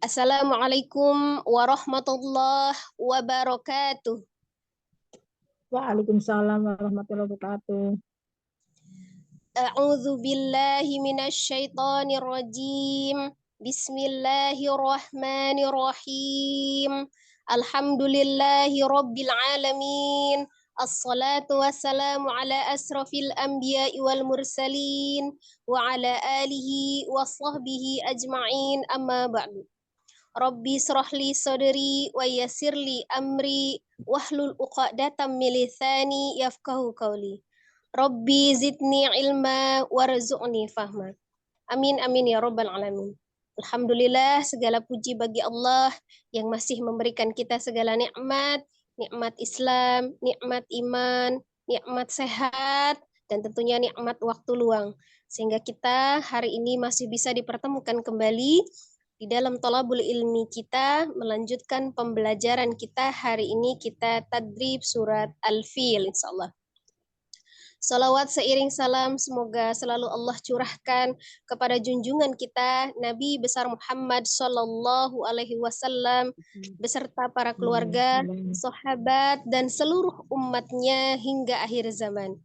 Assalamualaikum warahmatullahi wabarakatuh. Waalaikumsalam warahmatullahi wabarakatuh. A'udzu billahi minasyaitonir rajim. Bismillahirrahmanirrahim. Alhamdulillahi rabbil alamin. Assalatu wassalamu ala asrafil anbiya'i wal mursalin wa ala alihi wa sahbihi ajma'in, amma ba'du. Rabbi srahli sadri wa yassirli amri wahlul uqdatam min lisani yafqahu qawli. Rabbi zidni ilma warzuqni fahma. Amin amin ya rabbal alamin. Alhamdulillah, segala puji bagi Allah yang masih memberikan kita segala nikmat, nikmat Islam, nikmat iman, nikmat sehat, dan tentunya nikmat waktu luang. Sehingga kita hari ini masih bisa dipertemukan kembali di dalam thalabul ilmi kita, melanjutkan pembelajaran kita. Hari ini kita tadrib surat Al-Fil insyaallah. Salawat seiring salam semoga selalu Allah curahkan kepada junjungan kita Nabi besar Muhammad Sallallahu Alaihi Wasallam beserta para keluarga, sahabat dan seluruh umatnya hingga akhir zaman.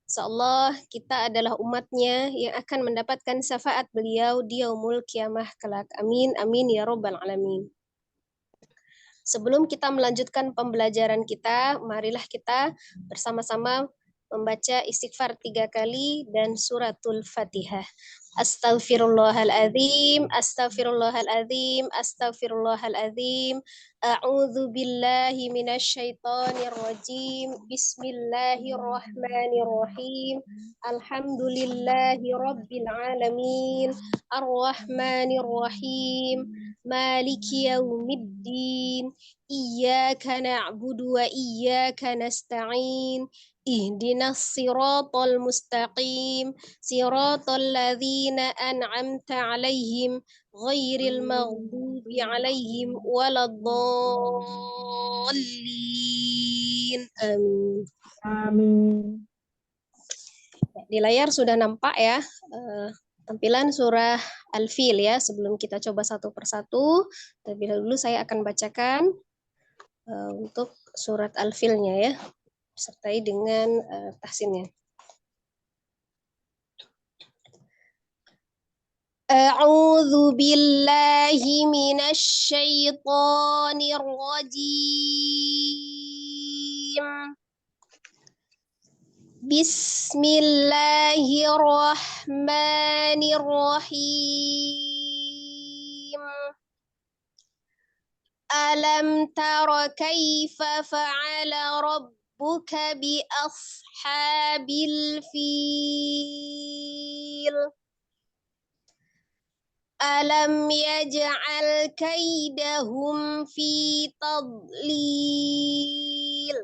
Insyaallah kita adalah umatnya yang akan mendapatkan syafaat beliau di yaumul kiamah kelak. Amin amin ya rabbal alamin. Sebelum kita melanjutkan pembelajaran kita, marilah kita bersama-sama membaca istighfar 3 kali dan suratul Fatihah. Astaghfirullahaladzim, astaghfirullahaladzim, astaghfirullahaladzim. A'udzu billahi minasyaitonir rajim. Bismillahirrahmanirrahim. Alhamdulillahi rabbil alamin. Arrahmanir rahim. Maliki yaumiddin. Iyyaka na'budu wa iyyaka nasta'in. Ihdinas siratal mustaqim. Siratal ladzina an'amta 'alaihim ghairil maghdubi 'alaihim waladdallin. Amin. Amin. Di layar sudah nampak ya tampilan surah Al-Fil ya. Sebelum kita coba satu persatu, terlebih dahulu saya akan bacakan untuk surat Al-Filnya ya, disertai dengan tahsinnya. A'udzu billahi minasy syaithanir rajim. Bismillahirrahmanirrahim. Alam tara kaifa fa'ala rabbuka bi ashabil fil. Alam yaj'al kaidahum fi tadlil.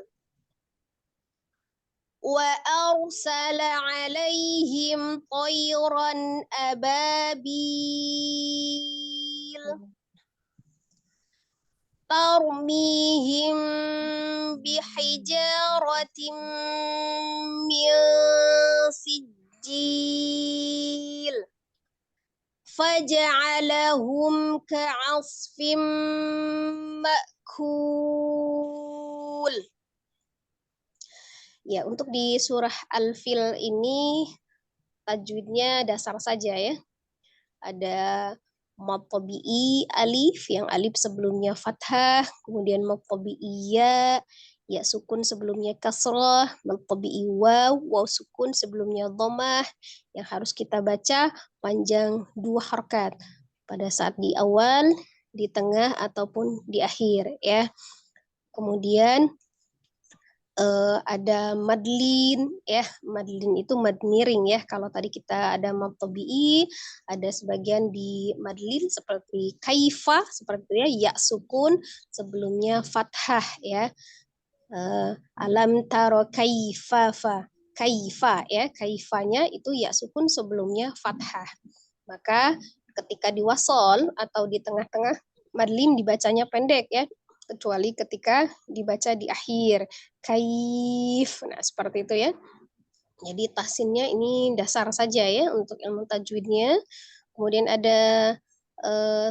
Wa arsala 'alaihim tayran ababil. Tarmihim bihijaratin min sijil. Faja'alahum ka'asfim ma'kul. Ya, untuk di surah Al-Fil ini tajwidnya dasar saja ya. Ada mad tabi'i alif, yang alif sebelumnya fathah, kemudian mad tabi'i ya sukun sebelumnya kasrah, mad tabi'i waw sukun sebelumnya dhammah, yang harus kita baca panjang 2 harakat pada saat di awal, di tengah ataupun di akhir ya. Kemudian ada madlin ya, madlin itu mad miring ya. Kalau tadi kita ada mad tabi'i, ada sebagian di madlin seperti kaifa seperti itu ya, ya sukun sebelumnya fathah ya. Alam taro kaifa fa, kaifa ya, kaifanya itu ya sukun sebelumnya fathah. Maka ketika diwasol atau di tengah-tengah, madlin dibacanya pendek ya, kecuali ketika dibaca di akhir. Kaif. Nah, seperti itu ya. Jadi tahsinnya ini dasar saja ya untuk ilmu tajwidnya. Kemudian ada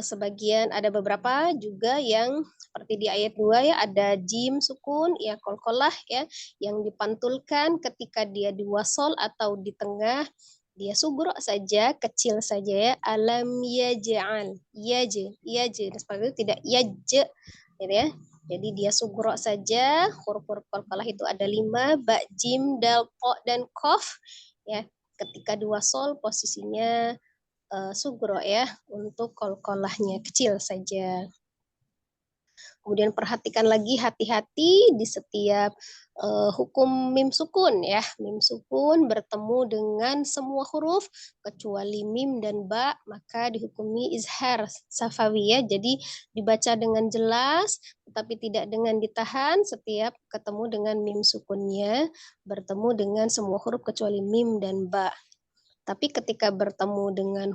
sebagian ada beberapa juga yang seperti di ayat 2 ya, ada jim sukun ya, qalqalah ya, yang dipantulkan ketika dia di wasol atau di tengah, dia sugro saja, kecil saja ya. Alam yaj'al, yaje, seperti itu, tidak yaj, gitu ya. Jadi dia sugro saja, huruf-huruf qalqalah itu ada 5, ba, jim, dal, po, dan kof ya. Ketika di wasol posisinya sugro ya, untuk qalqalahnya kecil saja. Kemudian perhatikan lagi, hati-hati di setiap hukum mim sukun ya. Mim sukun bertemu dengan semua huruf kecuali mim dan ba, maka dihukumi izhar safawi ya. Jadi dibaca dengan jelas tetapi tidak dengan ditahan setiap ketemu dengan mim sukunnya, bertemu dengan semua huruf kecuali mim dan ba. Tapi ketika bertemu dengan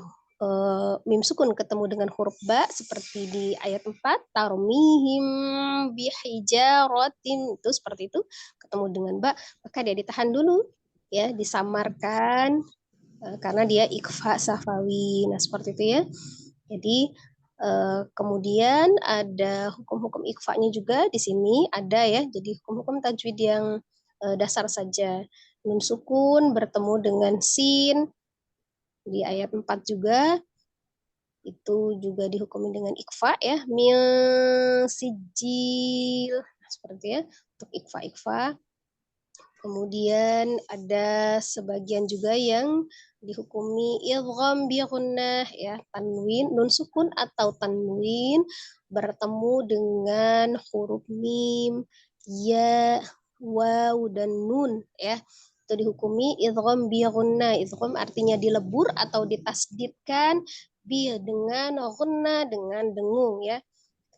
mim sukun ketemu dengan huruf ba seperti di ayat 4, tarmihim bihijaratin, itu seperti itu, ketemu dengan ba, maka dia ditahan dulu ya, disamarkan karena dia ikhfa safawi. Nah, seperti itu ya. Jadi kemudian ada hukum-hukum ikhfa-nya juga di sini ada ya. Jadi hukum-hukum tajwid yang dasar saja. Nun sukun bertemu dengan sin di ayat 4 juga itu juga dihukumi dengan ikhfa ya, mil sijil, seperti ya, untuk ikhfa. Kemudian ada sebagian juga yang dihukumi idgham bi gunnah ya, tanwin nun sukun atau tanwin bertemu dengan huruf mim, ya, waw dan nun ya. Itu dihukumi idgham bi gunnah. Idgham artinya dilebur atau ditasdidkan, bi dengan gunnah dengan dengung ya.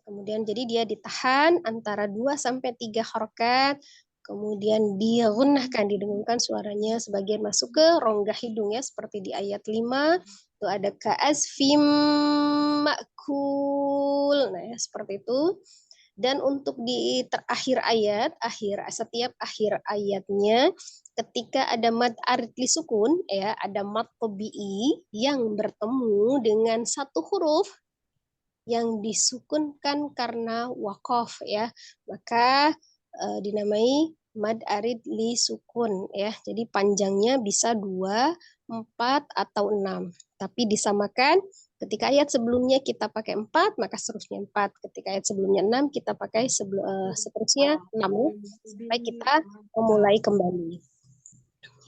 Kemudian jadi dia ditahan antara 2 sampai 3 harokat. Kemudian digunnahkan, didengungkan suaranya sebagian masuk ke rongga hidung ya, seperti di ayat 5 itu ada ka'asfim ma'kul. Nah, ya, seperti itu. Dan untuk di terakhir ayat, setiap akhir ayatnya ketika ada mad arid li sukun ya, ada mad tabi'i yang bertemu dengan satu huruf yang disukunkan karena waqaf ya, maka dinamai mad arid li sukun ya. Jadi panjangnya bisa 2, 4 atau 6. Tapi disamakan ketika ayat sebelumnya kita pakai 4, maka seterusnya 4. Ketika ayat sebelumnya 6, kita pakai seterusnya 6 sampai kita memulai kembali.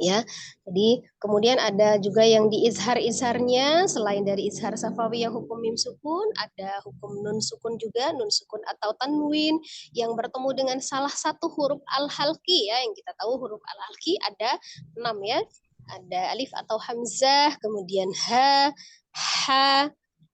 Ya, jadi kemudian ada juga yang di izhar-izharnya, selain dari izhar safawi yang hukum mim sukun, ada hukum nun sukun juga, nun sukun atau tanwin yang bertemu dengan salah satu huruf al-halqi ya, yang kita tahu huruf al-halqi ada 6 ya, ada alif atau hamzah, kemudian ha,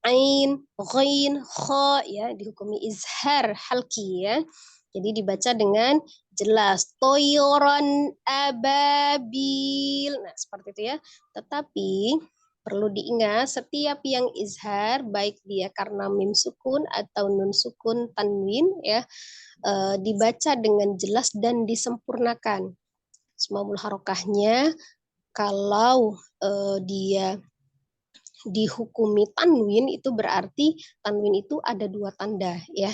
ain, ghain, kha ya, dihukumi izhar halqi ya. Jadi dibaca dengan jelas, toyoron ababil. Nah, seperti itu ya. Tetapi perlu diingat setiap yang izhar, baik dia karena mim sukun atau nun sukun tanwin ya, dibaca dengan jelas dan disempurnakan. Semua harokahnya kalau dia dihukumi tanwin itu berarti tanwin itu ada 2 tanda ya.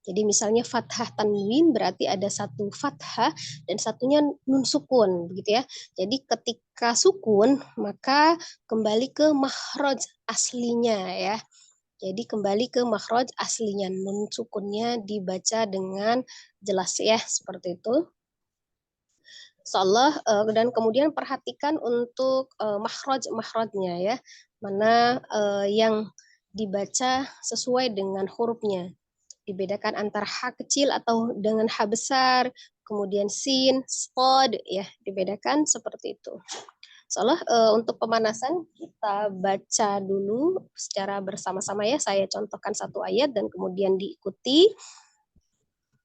Jadi misalnya fathah tanwin berarti ada satu fathah dan satunya nun sukun begitu ya. Jadi ketika sukun maka kembali ke makhraj aslinya ya. Jadi kembali ke makhraj aslinya, nun sukunnya dibaca dengan jelas ya, seperti itu. Insyaallah, dan kemudian perhatikan untuk makhrajnya ya. Mana yang dibaca sesuai dengan hurufnya. Dibedakan antara H kecil atau dengan H besar, kemudian sin, spod, ya dibedakan seperti itu. Soalnya untuk pemanasan kita baca dulu secara bersama-sama ya. Saya contohkan satu ayat dan kemudian diikuti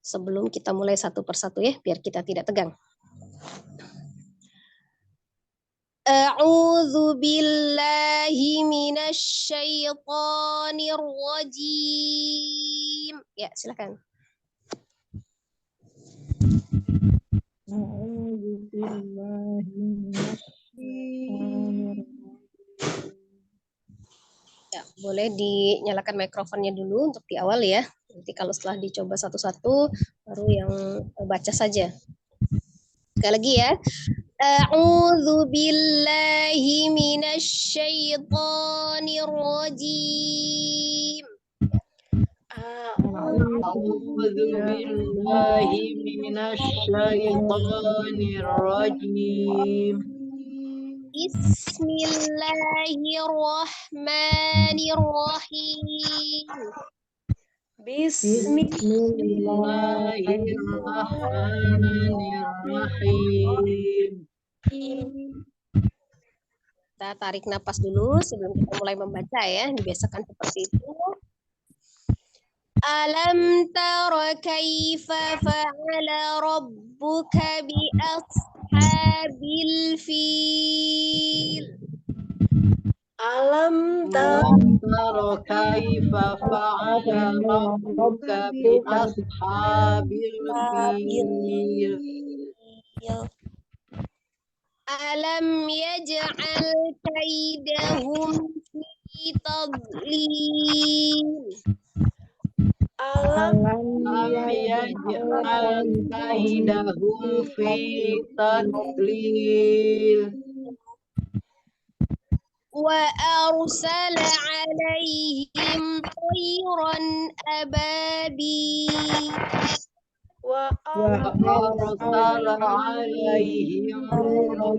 sebelum kita mulai satu persatu ya, biar kita tidak tegang. A'udzu billahi minasy syaithanir rajim. Ya, silakan. A'udzu billahi minasyaitonir rajim. Ya, boleh dinyalakan mikrofonnya dulu untuk di awal ya. Nanti kalau setelah dicoba satu-satu, baru yang baca saja. Sekali lagi ya. A'udzu billahi minasyaitonir rajim. أعوذ بالله من الشيطان الرجيم Bismillahirrahmanirrahim. بسم الله الرحمن الرحيم Kita tarik napas dulu sebelum kita mulai membaca ya. Dibiasakan seperti itu. Alam tara kaifa fa'ala rabbuka bi ashabil fil. ألم تر كيف فعل ربك بأصحاب الفيل Alam yaj'al kaidahum fi tadlil. ألم يجعل كيدهم في تضليل وأرسل عليهم طيرا أبابيل وأرسل عليهم طيرا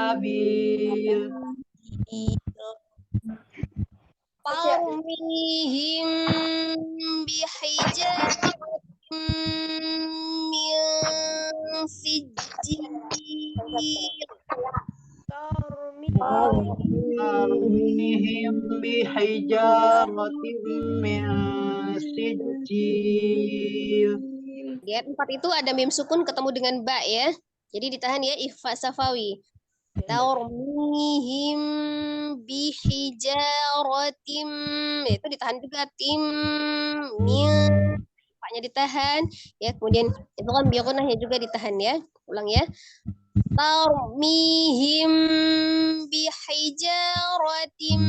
أبابيل ترميهم بحجارة من سجيل ترميهم بحجارة من سجيل. Di ayat 4 itu ada mim sukun ketemu dengan ba ya. Jadi ditahan ya ikhfa safawi. Tarmihim bihijaratim, itu ditahan juga tim min, paknya ditahan ya. Kemudian itu kan biaqunahnya juga ditahan ya. Ulang ya. Tarmihim bihijaratim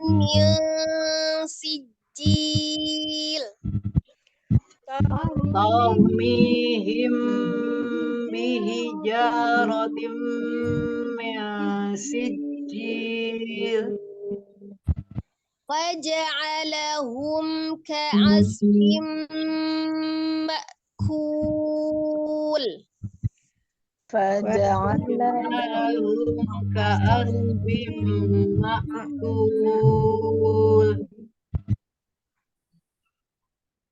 min sijil. ترميهم بحجارة من سجيل فجعلهم كعصف مأكول. فجعلهم كعصف مأكول.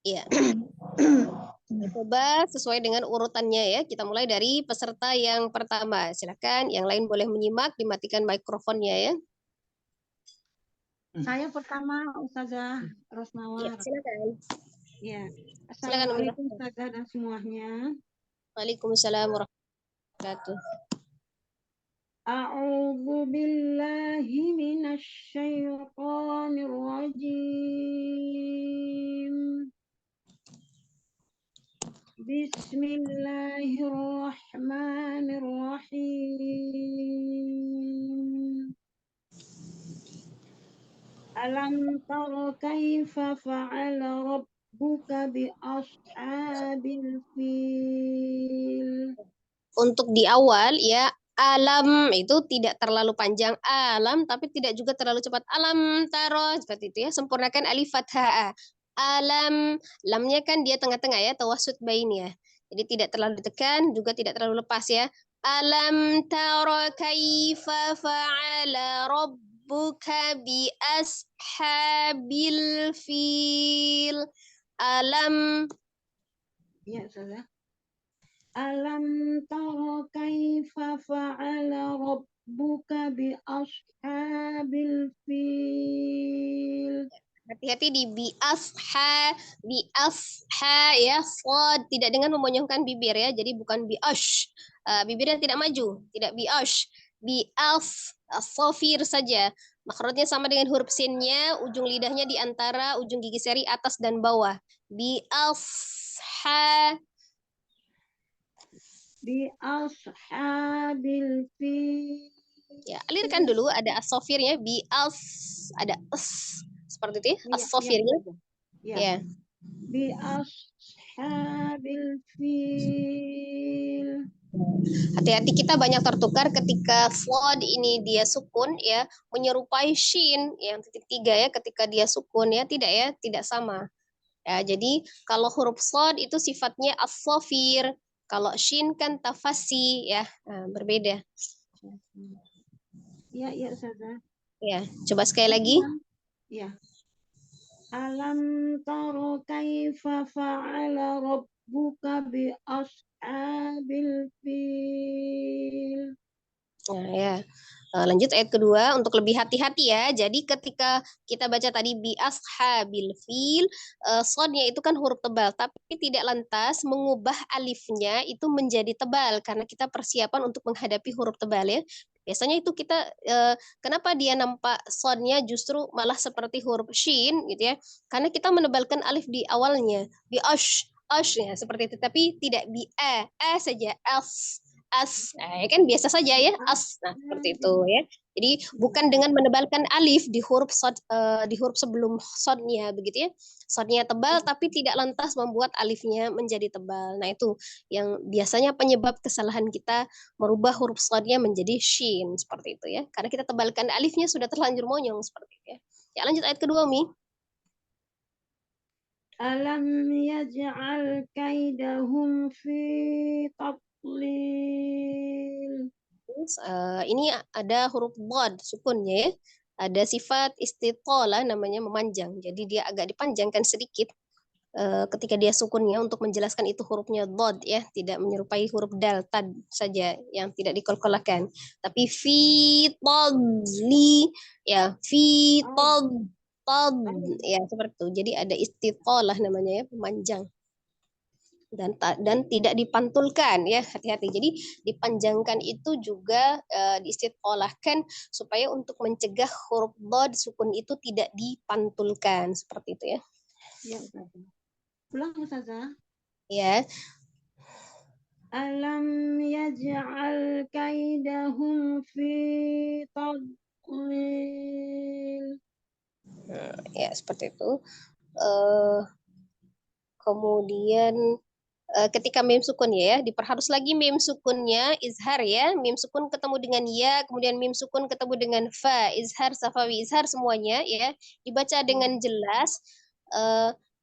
Ya. Coba sesuai dengan urutannya ya. Kita mulai dari peserta yang pertama. Silakan, yang lain boleh menyimak, dimatikan mikrofonnya ya. Saya pertama, Ustazah Ya, Rosmawar. silakan. Ya. Silakan, Umi. Assalamualaikum Ustazah dan semuanya. Waalaikumsalam warahmatullahi wabarakatuh. A'udzu billahi minasy syaithanir rajim. Bismillahirrahmanirrahim. Alam tara kaifa fa'ala rabbuka bi ashabil fil. Untuk di awal ya, alam itu tidak terlalu panjang alam, tapi tidak juga terlalu cepat alam taro, seperti itu ya. Sempurnakan alif fathah. Alam, lamnya kan dia tengah-tengah ya, tawasud bain ya. Jadi tidak terlalu ditekan, juga tidak terlalu lepas ya. Alam taro kaifa fa'ala rabbuka bi ashabil fil. Alam. Ya, Ustazah. Alam tara kaifa fa'ala rabbuka bi ashabil fil. Hati-hati di biasha ya, shad tidak dengan memonyongkan bibir ya. Jadi bukan biash. Bibirnya tidak maju, tidak biash. Sofir saja. Makhrajnya sama dengan huruf sinnya, ujung lidahnya di antara ujung gigi seri atas dan bawah. Biasha. Bi ashabil fil. Ya, alirkan dulu, ada as-sofirnya, bi-as, ada es, seperti itu ya, Iya, as-sofirnya. iya. Ya. Bi ashabil fil. Hati-hati, kita banyak tertukar ketika slod ini dia sukun ya, menyerupai shin yang titik 3 ya, ketika dia sukun ya, tidak sama. Ya, jadi kalau huruf slod itu sifatnya as-sofir, kalau shin kan tafasi ya, berbeda. Iya, iya Ustazah. Ya, coba sekali lagi. Ya. Alam taro kaifa fa'ala rabbuka bi ashabil fil. Nah, ya. Lanjut ayat kedua untuk lebih hati-hati ya. Jadi ketika kita baca tadi bi ashabil fil, sodnya itu kan huruf tebal, tapi tidak lantas mengubah alifnya itu menjadi tebal karena kita persiapan untuk menghadapi huruf tebal ya. Biasanya itu kita kenapa dia nampak sodnya justru malah seperti huruf shin gitu ya? Karena kita menebalkan alif di awalnya, bi ash ya seperti itu, tapi tidak bi saja as. Nah, ya kan biasa saja ya, as. Nah, seperti itu ya. Jadi bukan dengan menebalkan alif di huruf di huruf sebelum sodnya begitu ya. Sodnya tebal tapi tidak lantas membuat alifnya menjadi tebal. Nah, itu yang biasanya penyebab kesalahan kita merubah huruf sodnya menjadi shin seperti itu ya. Karena kita tebalkan alifnya sudah terlanjur monyong seperti itu ya. Ya, lanjut ayat kedua, Mi. Alam yaj'al kaidahum fi tadlil. Ini ada huruf bod sukunnya ya. Ada sifat istitolah namanya memanjang. Jadi dia agak dipanjangkan sedikit ketika dia sukunnya untuk menjelaskan itu hurufnya bod ya, tidak menyerupai huruf dal tad saja yang tidak dikolkolakan. Tapi fi tadli ya, fi tad ya seperti itu. Jadi ada istitolah namanya ya, memanjang. Dan tidak dipantulkan ya, hati-hati. Jadi dipanjangkan itu juga diistitolahkan supaya untuk mencegah huruf bod sukun itu tidak dipantulkan seperti itu ya. Ya, Ustazah. Ulang Ustazah. Ya. Alam yaj'al kaidahum fi tadlil. Ya seperti itu. Kemudian ketika mim sukun ya, diperhalus lagi mim sukunnya izhar ya, mim sukun ketemu dengan ya, kemudian mim sukun ketemu dengan fa, izhar, safawi, izhar semuanya ya, dibaca dengan jelas.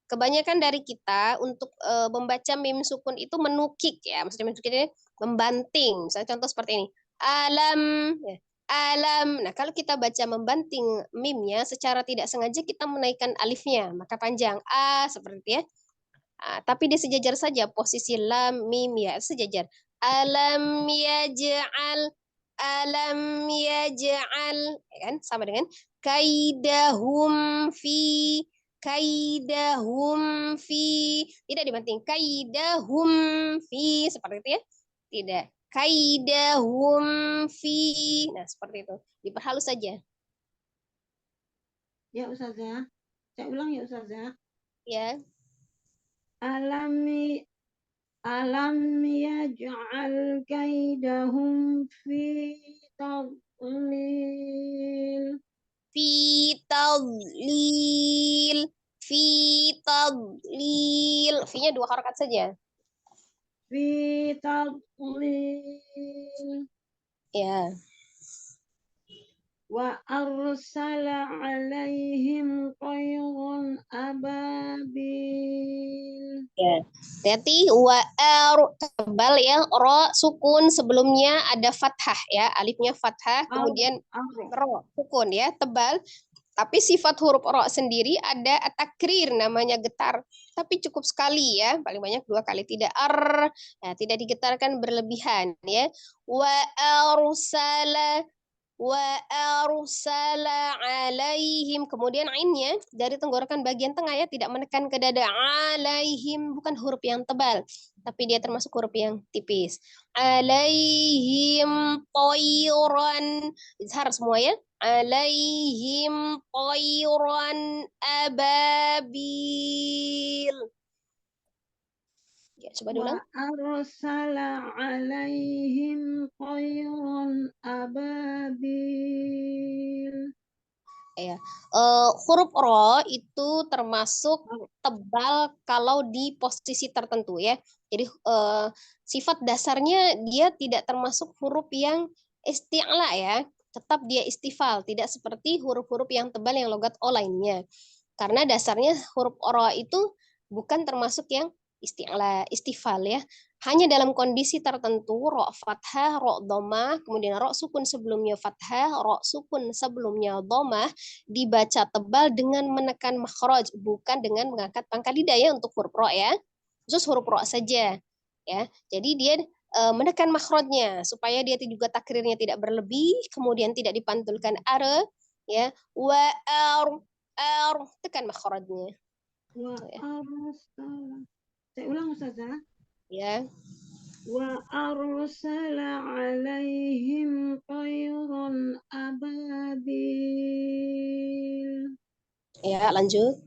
Kebanyakan dari kita untuk membaca mim sukun itu menukik ya, maksudnya menukik ini membanting. Misalnya contoh seperti ini, alam ya. Alam. Nah, kalau kita baca membanting mimnya secara tidak sengaja kita menaikkan alifnya, maka panjang a seperti ya. Tapi dia sejajar saja, posisi lam mim ya sejajar. Alam yaj'al, alam yaj'al ya kan, sama dengan kaidahum fi, kaidahum fi, tidak dibanting, kaidahum fi seperti itu ya, tidak, kaidahum fi, nah seperti itu, diperhalus saja Ya Ustazah. Saya ulang ya Ustazah. ya. Alam yaj'al kaidahum fi tadlil. Fi tadlil, fi tadlil, fi-nya 2 harakat saja Fi tadlil. ya. Wa arsala alaihim tayran ababil. Ya, hati-hati, tebal ya, ro sukun sebelumnya ada fathah ya, alifnya fathah, kemudian ro sukun ya, tebal. Tapi sifat huruf ro sendiri ada takrir namanya getar, tapi cukup sekali ya, paling banyak 2 kali, tidak ya, tidak digetarkan berlebihan ya. Wa arsala alaihim, kemudian ainnya dari tenggorokan bagian tengah ya, tidak menekan ke dada, alaihim bukan huruf yang tebal tapi dia termasuk huruf yang tipis. Alaihim toiran, izhar semua ya, alaihim toiran ababil Ya, coba diulang. وأرسل عليهم طيرا أبابيل. Ya, huruf ro itu termasuk tebal kalau di posisi tertentu ya. Jadi sifat dasarnya dia tidak termasuk huruf yang isti'la ya. Tetap dia istifal, tidak seperti huruf-huruf yang tebal yang logat o lainnya. Karena dasarnya huruf ro itu bukan termasuk yang isti'la, istifal ya. Hanya dalam kondisi tertentu, ro fathah, ro domah, kemudian ro sukun sebelumnya fathah, ro sukun sebelumnya domah, dibaca tebal dengan menekan makhraj, bukan dengan mengangkat pangkal lidah ya untuk huruf ro ya. Khusus huruf ro saja ya. Jadi dia menekan makhrajnya supaya dia juga takrirnya tidak berlebih, kemudian tidak dipantulkan are ya. Wa tekan makhrajnya ya. وأرسل. Saya ulang Ustazah. Ya. وأرسل عليهم طيرا أبابيل Ya, lanjut.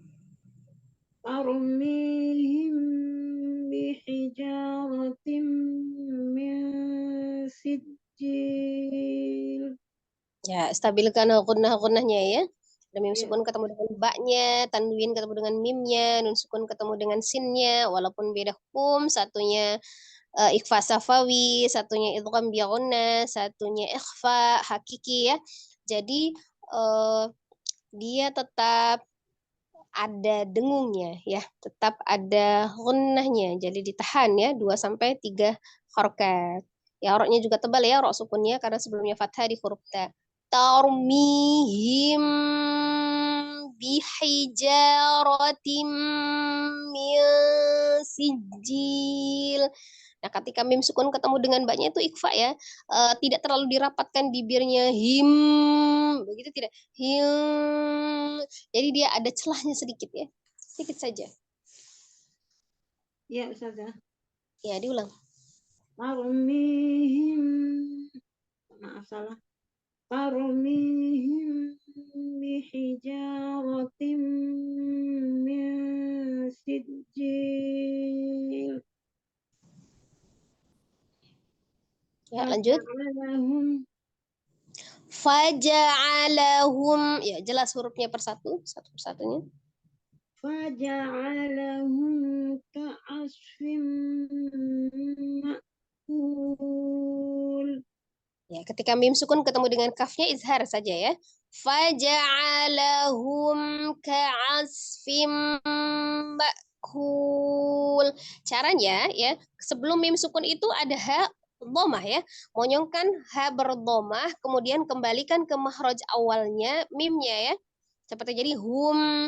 ترميهم بحجارة من سجيل. Ya, stabilkan gunnah-gunnahnya ya. Dan mim Ya. sukun ketemu dengan baknya, tanwin ketemu dengan mimnya, nun sukun ketemu dengan sinnya, walaupun beda hukum, satunya ikhfa safawi, satunya idgham bi gunnah, satunya ikhfa hakiki ya. Jadi dia tetap ada dengungnya ya, tetap ada gunnahnya. Jadi ditahan ya 2 sampai 3 harakat. Ya, roknya juga tebal ya, rok sukunnya karena sebelumnya fathah di huruf ta. Tarmihim bihijaratim min sijil. Nah, ketika mim sukun ketemu dengan baknya itu ikhfa ya. Tidak terlalu dirapatkan bibirnya him, begitu tidak. Him. Jadi dia ada celahnya sedikit ya. Sedikit saja. Ya Ustazah. Ya, diulang. Tarmihim. Maaf salah. Tarmihim bihijaratim min sijil. Ya, lanjut. Faja'alahum Faja'alahum. Ya, jelas hurufnya persatu, satu persatunya. Faja'alahum ka'asfim ma'kul. Ya, ketika mim sukun ketemu dengan kafnya izhar saja ya. Faja'alahum ka'asfim ma'kul. Caranya ya, sebelum mim sukun itu ada ha dhamah ya. Monyongkan ha berdhamah, kemudian kembalikan ke makhraj awalnya mimnya ya. Seperti jadi hum,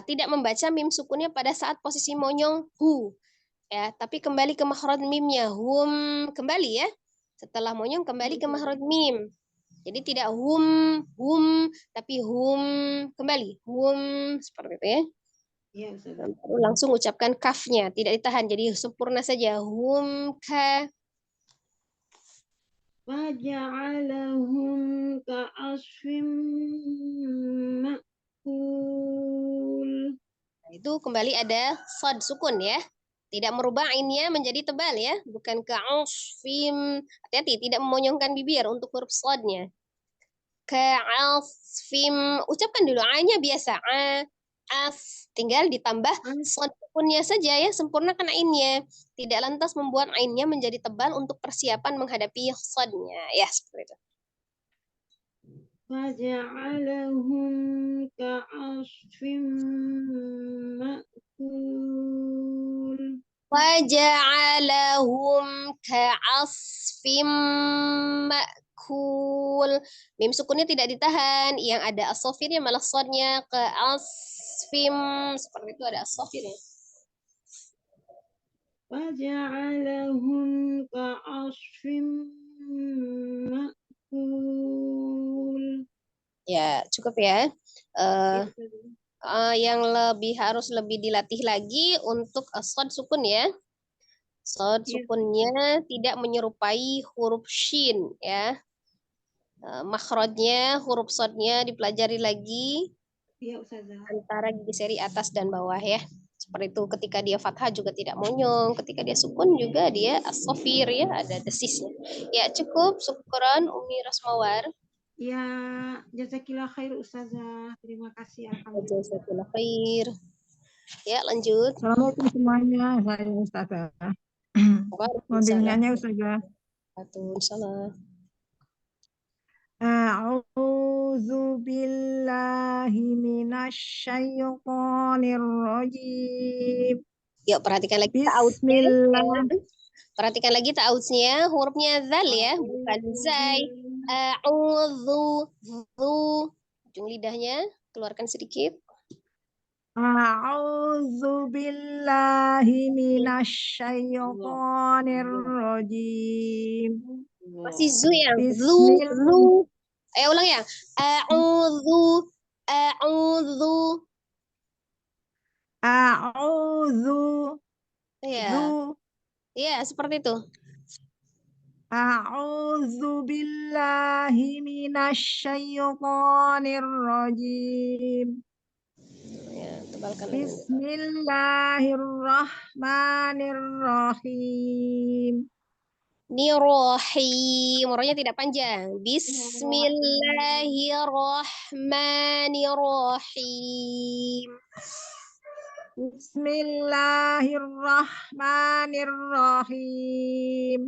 tidak membaca mim sukunnya pada saat posisi monyong hu ya, tapi kembali ke makhraj mimnya hum, kembali ya. Setelah monyong kembali ke makhraj mim. Jadi tidak hum, tapi hum kembali. Hum seperti itu ya. Ya Ustazah. Lalu langsung ucapkan kafnya, tidak ditahan. Jadi sempurna saja. Hum ka. Faja'alahum ka'asfim ma'kul. Nah, itu kembali ada shad sukun ya. Tidak merubah ainnya menjadi tebal ya, bukan ka'asfim. Hati-hati tidak memonyongkan bibir untuk huruf shadnya. Ka'asfim, ucapkan dulu a-nya biasa. As, tinggal ditambah shad sukunnya saja ya, sempurnakan ainnya. Tidak lantas membuat ainnya menjadi tebal untuk persiapan menghadapi shadnya. Ya, seperti itu. Faja'alahum ka'asfim ma'kul. Waja'alahum ka'asfim ma'kul. Mim sukunnya tidak ditahan. Yang ada as-sofirnya malah sodnya ka'asfim. Seperti itu ada as-sofirnya. Faja'alahum ka'asfim ma'kul. Ya, cukup ya. Yang harus lebih dilatih lagi untuk shad sukun ya. Shad sukunnya tidak menyerupai huruf shin ya. Makhrajnya, huruf shadnya dipelajari lagi Ya Ustazah. antara gigi seri atas dan bawah ya. Seperti itu, ketika dia fathah juga tidak monyong, ketika dia sukun juga dia as-safir ya, ada desisnya. Ya cukup, syukran Umi Rasmawar. Ya, jazakillah khair Ustazah. Terima kasih, alhamdulillah. Jazakallah khair. Ya lanjut. Assalamualaikum semuanya. Saya Ustazah. Mohon Waalaikumsalam. bimbingannya Ustazah. Waalaikumsalam. A'udzu billahi minasyaitonir rajim. Yuk perhatikan lagi ta'awudznya. Bismillah. Perhatikan lagi ta'awudznya, hurufnya zal ya, bukan zai. A'udzu, zu. Ujung lidahnya keluarkan sedikit. A'udzu billahi minasyaitonir rajim. Masih zu yang zu, Bismillah. zu. Ayo ulang ya. A'udzu, a'udzu. A'udzu Ya, zu. ya seperti itu. A'udzu billahi minasyaitonir rajim. Ya, tebalkan lagi. Bismillahirrahmanirrahim. Nirohim, rohnya tidak panjang. Bismillahirrahmanirrahim. Bismillahirrahmanirrahim.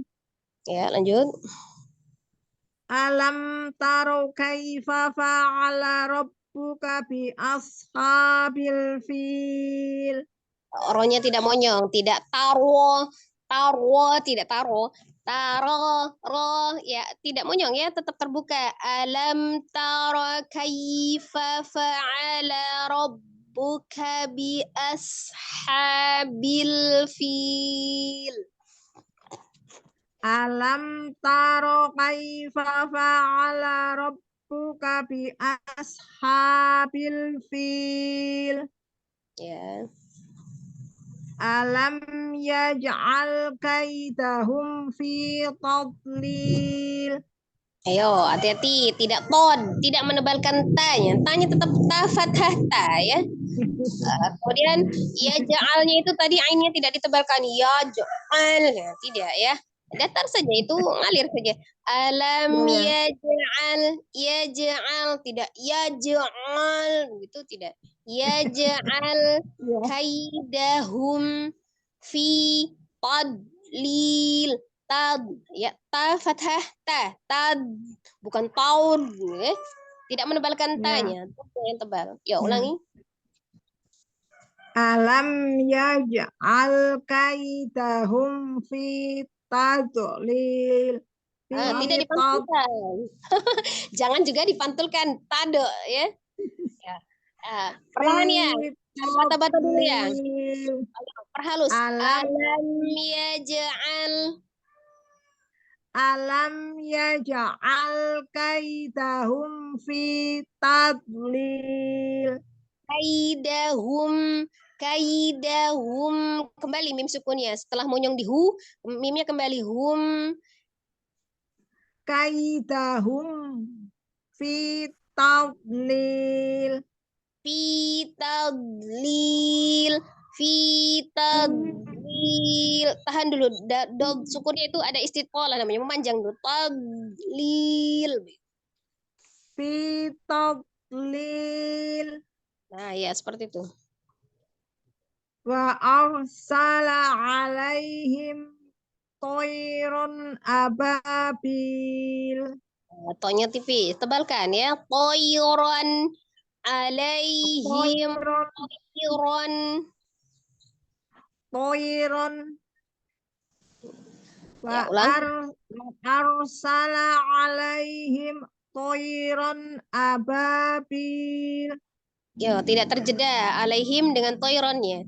Ya, lanjut. Alam taro kaifa fa'ala rabbuka bi ashabil fil. Rohnya tidak monyong, tidak taro, tidak taro. Taro, roh, ya tidak monyong ya, tetap terbuka. Alam taro kaifa fa'ala rabbuka bi ashabil fil. Alam taro kaifa fa'ala rabbuka bi ashabil fil. Ya. Alam yaj'al kaidahum fi tadlil. Ayo, hati-hati, tidak ton, tidak menebalkan tanya. Tanya tetap ta fathah ta ya. Kemudian ya ja'alnya itu tadi ainnya tidak ditebalkan. Ya ja'al, ya, tidak ya. Datar saja itu ngalir saja. Alam ya ja'al, tidak ya ja'al, gitu tidak. Ya ja'al kaidahum fi tadlil. Tad ya ta fathah tad bukan taud ya. Tidak menebalkan tanya, yang tebal. Ya ulangi. Alam yaj'al kaidahum fi tadlil. Tidak dipantulkan. Jangan juga dipantulkan tado ya. Ya. Perlahan ya. Bata-bata dulu ya. Perhalus. Alam yaj'al. Alam yaj'al kaidahum fi tadlil. Kaidahum Kembali mim sukunnya. Setelah monyong di hu, mimnya kembali hum. Kaidahum fi tadlil. Fi tadlil. Tahan dulu. Sukunnya itu ada istitqalah namanya, memanjang dulu. Tadlil. Fi tadlil. Nah, ya seperti itu. Wa arsala alaihim toirun ababil. Tonya tipis, tebalkan ya. Toiron alaihim. Toiron. Ya, ulang. Arsala alaihim toiron ababil. Ya, tidak terjeda alaihim dengan toironnya.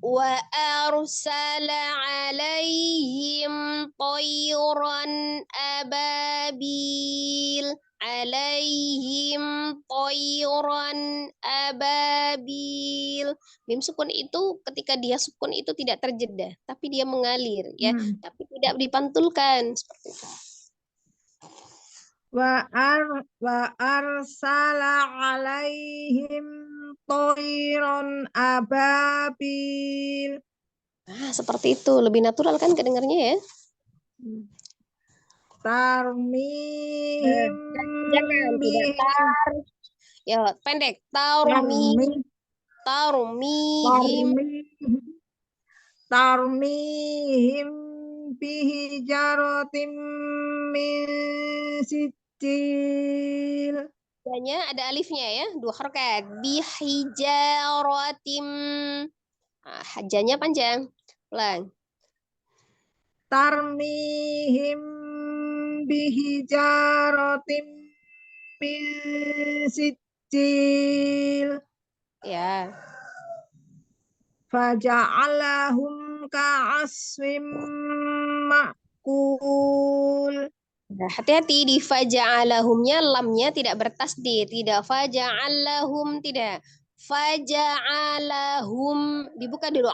Wa arsala alaihim toiron ababil. Alaihim toiron ababil. Mim sukun itu ketika dia sukun itu tidak terjeda, tapi dia mengalir ya, tapi tidak dipantulkan seperti itu. Wa arsala alaihim toiron ababil. Nah, seperti itu. Lebih natural kan kedengarnya ya? Tarmihim Jangan, tidak ya pendek. tarmihim Tarmihim. tarmihim bihi jarotim min sijil. Hanya ada alifnya ya, 2 harokat. Bihijaratim. Hajanya panjang. Ulang. Tarmihim bihi jarotim min sijil. Ya. Faja'alahum ka'asfim ma'kul. Nah, hati-hati di faja'alahumnya lamnya tidak bertasdid, tidak faja'alahum, tidak faja'alahum, dibuka dulu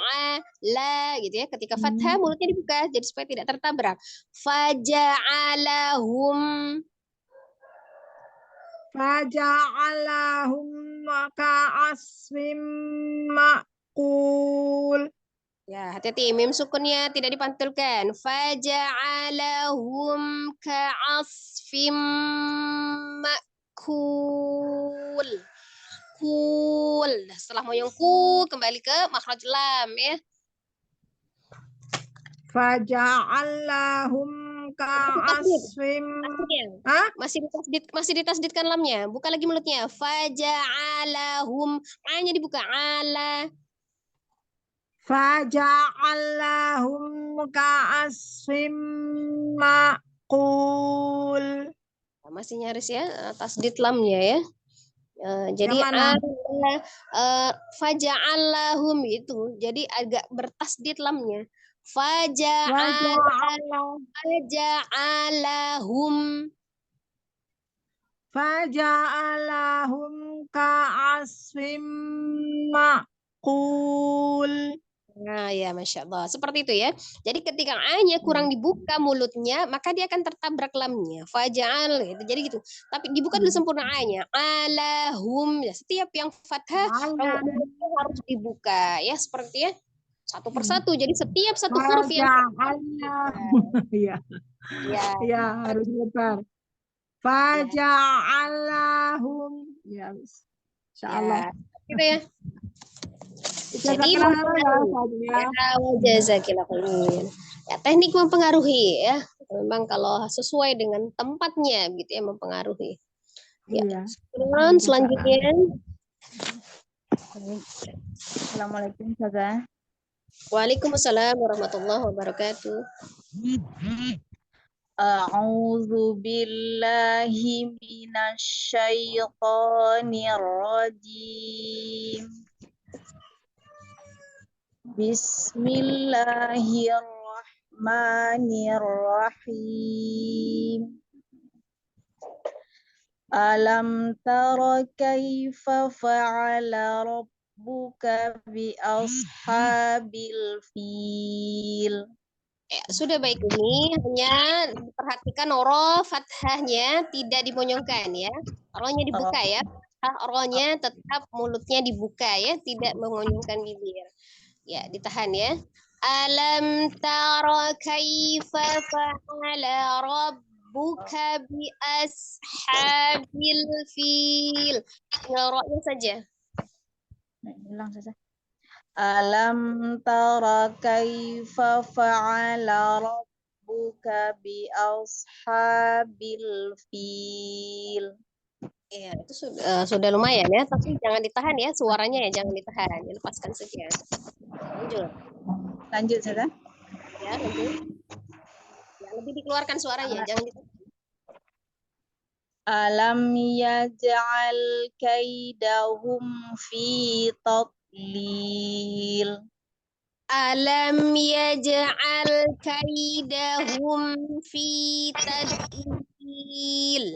la gitu ya. Ketika fathah mulutnya dibuka jadi supaya tidak tertabrak. Faja'alahum. Faja'alahum ka'asfim ma'kul. Ya, hati-hati mim sukunnya tidak dipantulkan. Faja'alahum ka'asfim ma'kul. Kul. Setelah mau yang ku kembali ke makhraj lam ya. Faja'alahum ka'asfim. Hah? Masih ditasdidkan lamnya. Buka lagi mulutnya. Faja'alahum. A-nya dibuka. Ala. Faja'alahum ka'asfim ma'kul. Masih nyaris ya tasdid lamnya ya. Jadi faja'alahum itu. Jadi agak bertasdid lamnya. Faja'alahum. Faja'alahum ka'asfim ma'kul. Nah ya Masya Allah. Seperti itu ya. Jadi ketika A-nya kurang dibuka mulutnya, maka dia akan tertabrak lamnya. Faja'al gitu. Jadi gitu. Tapi dibuka dulu sempurna A-nya. Alahum. Ya, setiap yang fathah mulutnya harus dibuka. Ya seperti ya. Satu persatu. Jadi setiap satu huruf yang Iya. Iya, harus lebar. Faja'alahum. Ya, insyaallah. Gitu ya. Jadi ya, teknik mempengaruhi ya. Memang kalau sesuai dengan tempatnya gitu ya mempengaruhi. Ya. Selanjutnya. Assalamualaikum Ustazah. Waalaikumsalam warahmatullahi wabarakatuh. A'udzu billahi minasyaitonir rajim. Bismillahirrahmanirrahim. Alam tara kaifa fa'ala rabbuka bi ashabil fil. Sudah baik ini hanya diperhatikan ro fathahnya tidak dimonyongkan ya. Ro-nya dibuka ya. Ro-nya tetap mulutnya dibuka ya, tidak mengonyongkan bibir. Ya, ditahan ya. Alam tara kaifa fa'ala rabbuka bi ashabil fil. Tinggal ro-nya saja. Ulang saja. Alam tara kaifa fa'ala rabbuka bi ashabil fil. Ya, itu sudah lumayan ya, tapi jangan ditahan ya suaranya ya, jangan ditahan, lepaskan saja. Lanjut saja. Ya, lanjut. Ya, lebih dikeluarkan suaranya, jangan ditahan. Alam yaj'al kaidahum fi tadlil. Alam yaj'al kaidahum fi tadlil.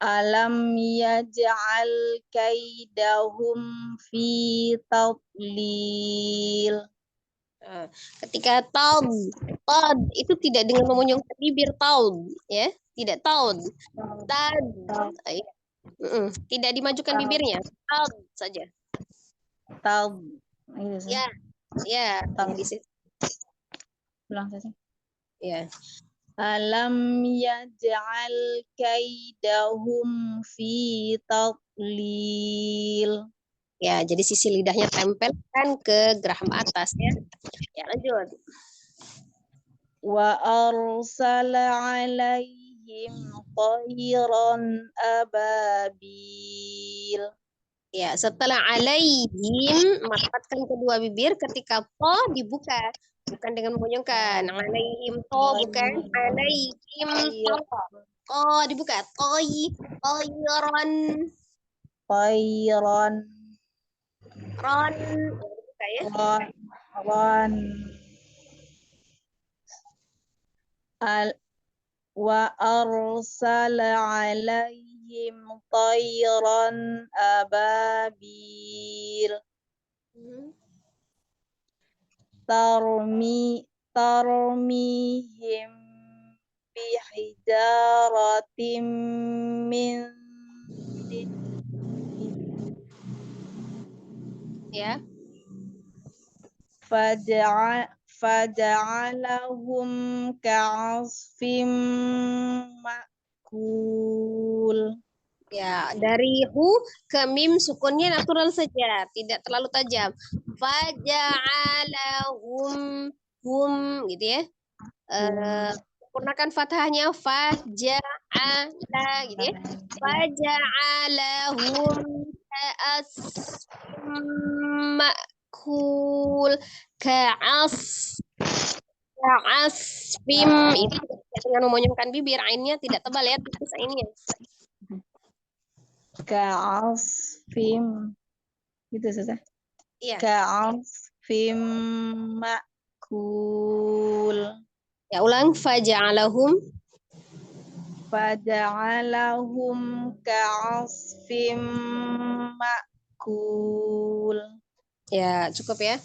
Alam yaj'al kaidahum fi tadlil. Ketika taud itu tidak dengan memonyongkan bibir taud ya, tidak taud. Tad. Tidak dimajukan bibirnya. Tad saja. Tad. Gitu sih. Ya, ya. Tad. Di situ. Ulang saja. Ya. Alam yaj'al kaidahum fi tadlil. Ya, jadi sisi lidahnya tempelkan ke geraham atas ya. Ya, lanjut. Wa arsala alaihim tayran ababil. Ya, setelah alaihim merapatkan kedua bibir ketika to dibuka, bukan dengan membonyongkan. Alaihim to bukan alaihim to. To dibuka. Toyron. Tayran. Ron. Dibuka ya. Ron. Wa arsala alaihim tayran ababil. Tarmihim bihijaratim min Ya. faja'alahum ka'asfim ma'kul. Ya, dari hu ke mim sukunnya natural saja, tidak terlalu tajam. Faja'alahum hum gitu ya. Sempurnakan fathahnya faja'ala gitu ya. Faja'alahum ka'asfim ma'kul. Ka'asfim itu dengan memonyongkan bibir, ainnya tidak tebal ya, tipis ainnya. Ka'asfim. Gitu susah. Iya. Ka'asfim ma'kul. Ya, ulang faja'alahum Ka'asfim ma'kul. Ya, cukup ya.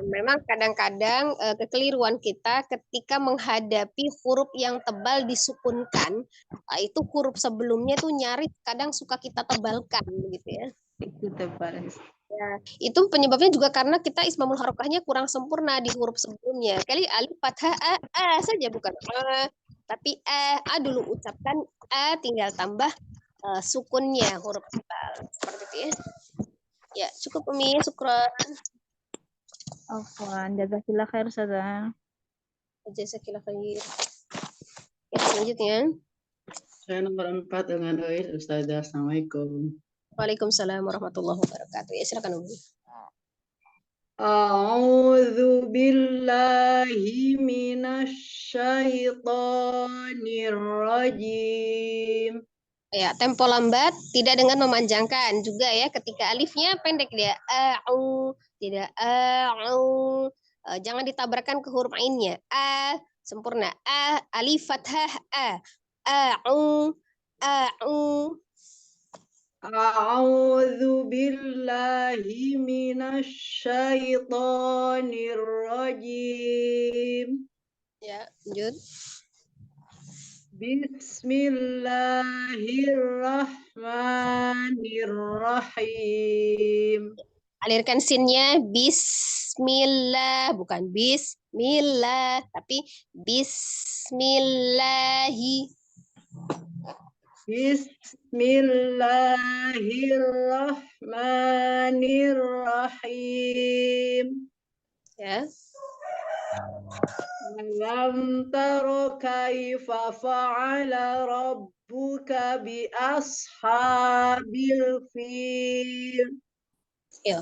Memang kadang-kadang kekeliruan kita ketika menghadapi huruf yang tebal disukunkan, itu huruf sebelumnya tuh nyaris kadang suka kita tebalkan begitu ya. Itu tebal. Ya, itu penyebabnya juga karena kita ismamul harokahnya kurang sempurna di huruf sebelumnya. Kali alif fathah a saja bukan tapi a dulu ucapkan tinggal tambah sukunnya huruf tebal seperti itu ya. Ya, cukup Umi, syukran. Afwan, jazakillah khair Ustazah. Jazakillah khair. Ya, selanjutnya. Saya nomor 4 dengan Ois, Ustazah. Assalamualaikum. Waalaikumsalam warahmatullahi wabarakatuh. Ya, silakan Umi. A'udzu billahi minasyaitonir rajim. Ya, tempo lambat tidak dengan memanjangkan juga ya, ketika alifnya pendek dia tidak jangan ditabrakan ke huruf ainnya. Sempurna. Alif fathah a'u. A'udzu billahi minasyaitonir rajim. Ya, lanjut. Bismillahirrahmanirrahim. Alirkan sinnya bismillah, bukan bismillah, tapi bismillahi. Bismillahirrahmanirrahim. Ya. Alam taro kaifa fa'ala rabbuka bi ashabil fil. Ya.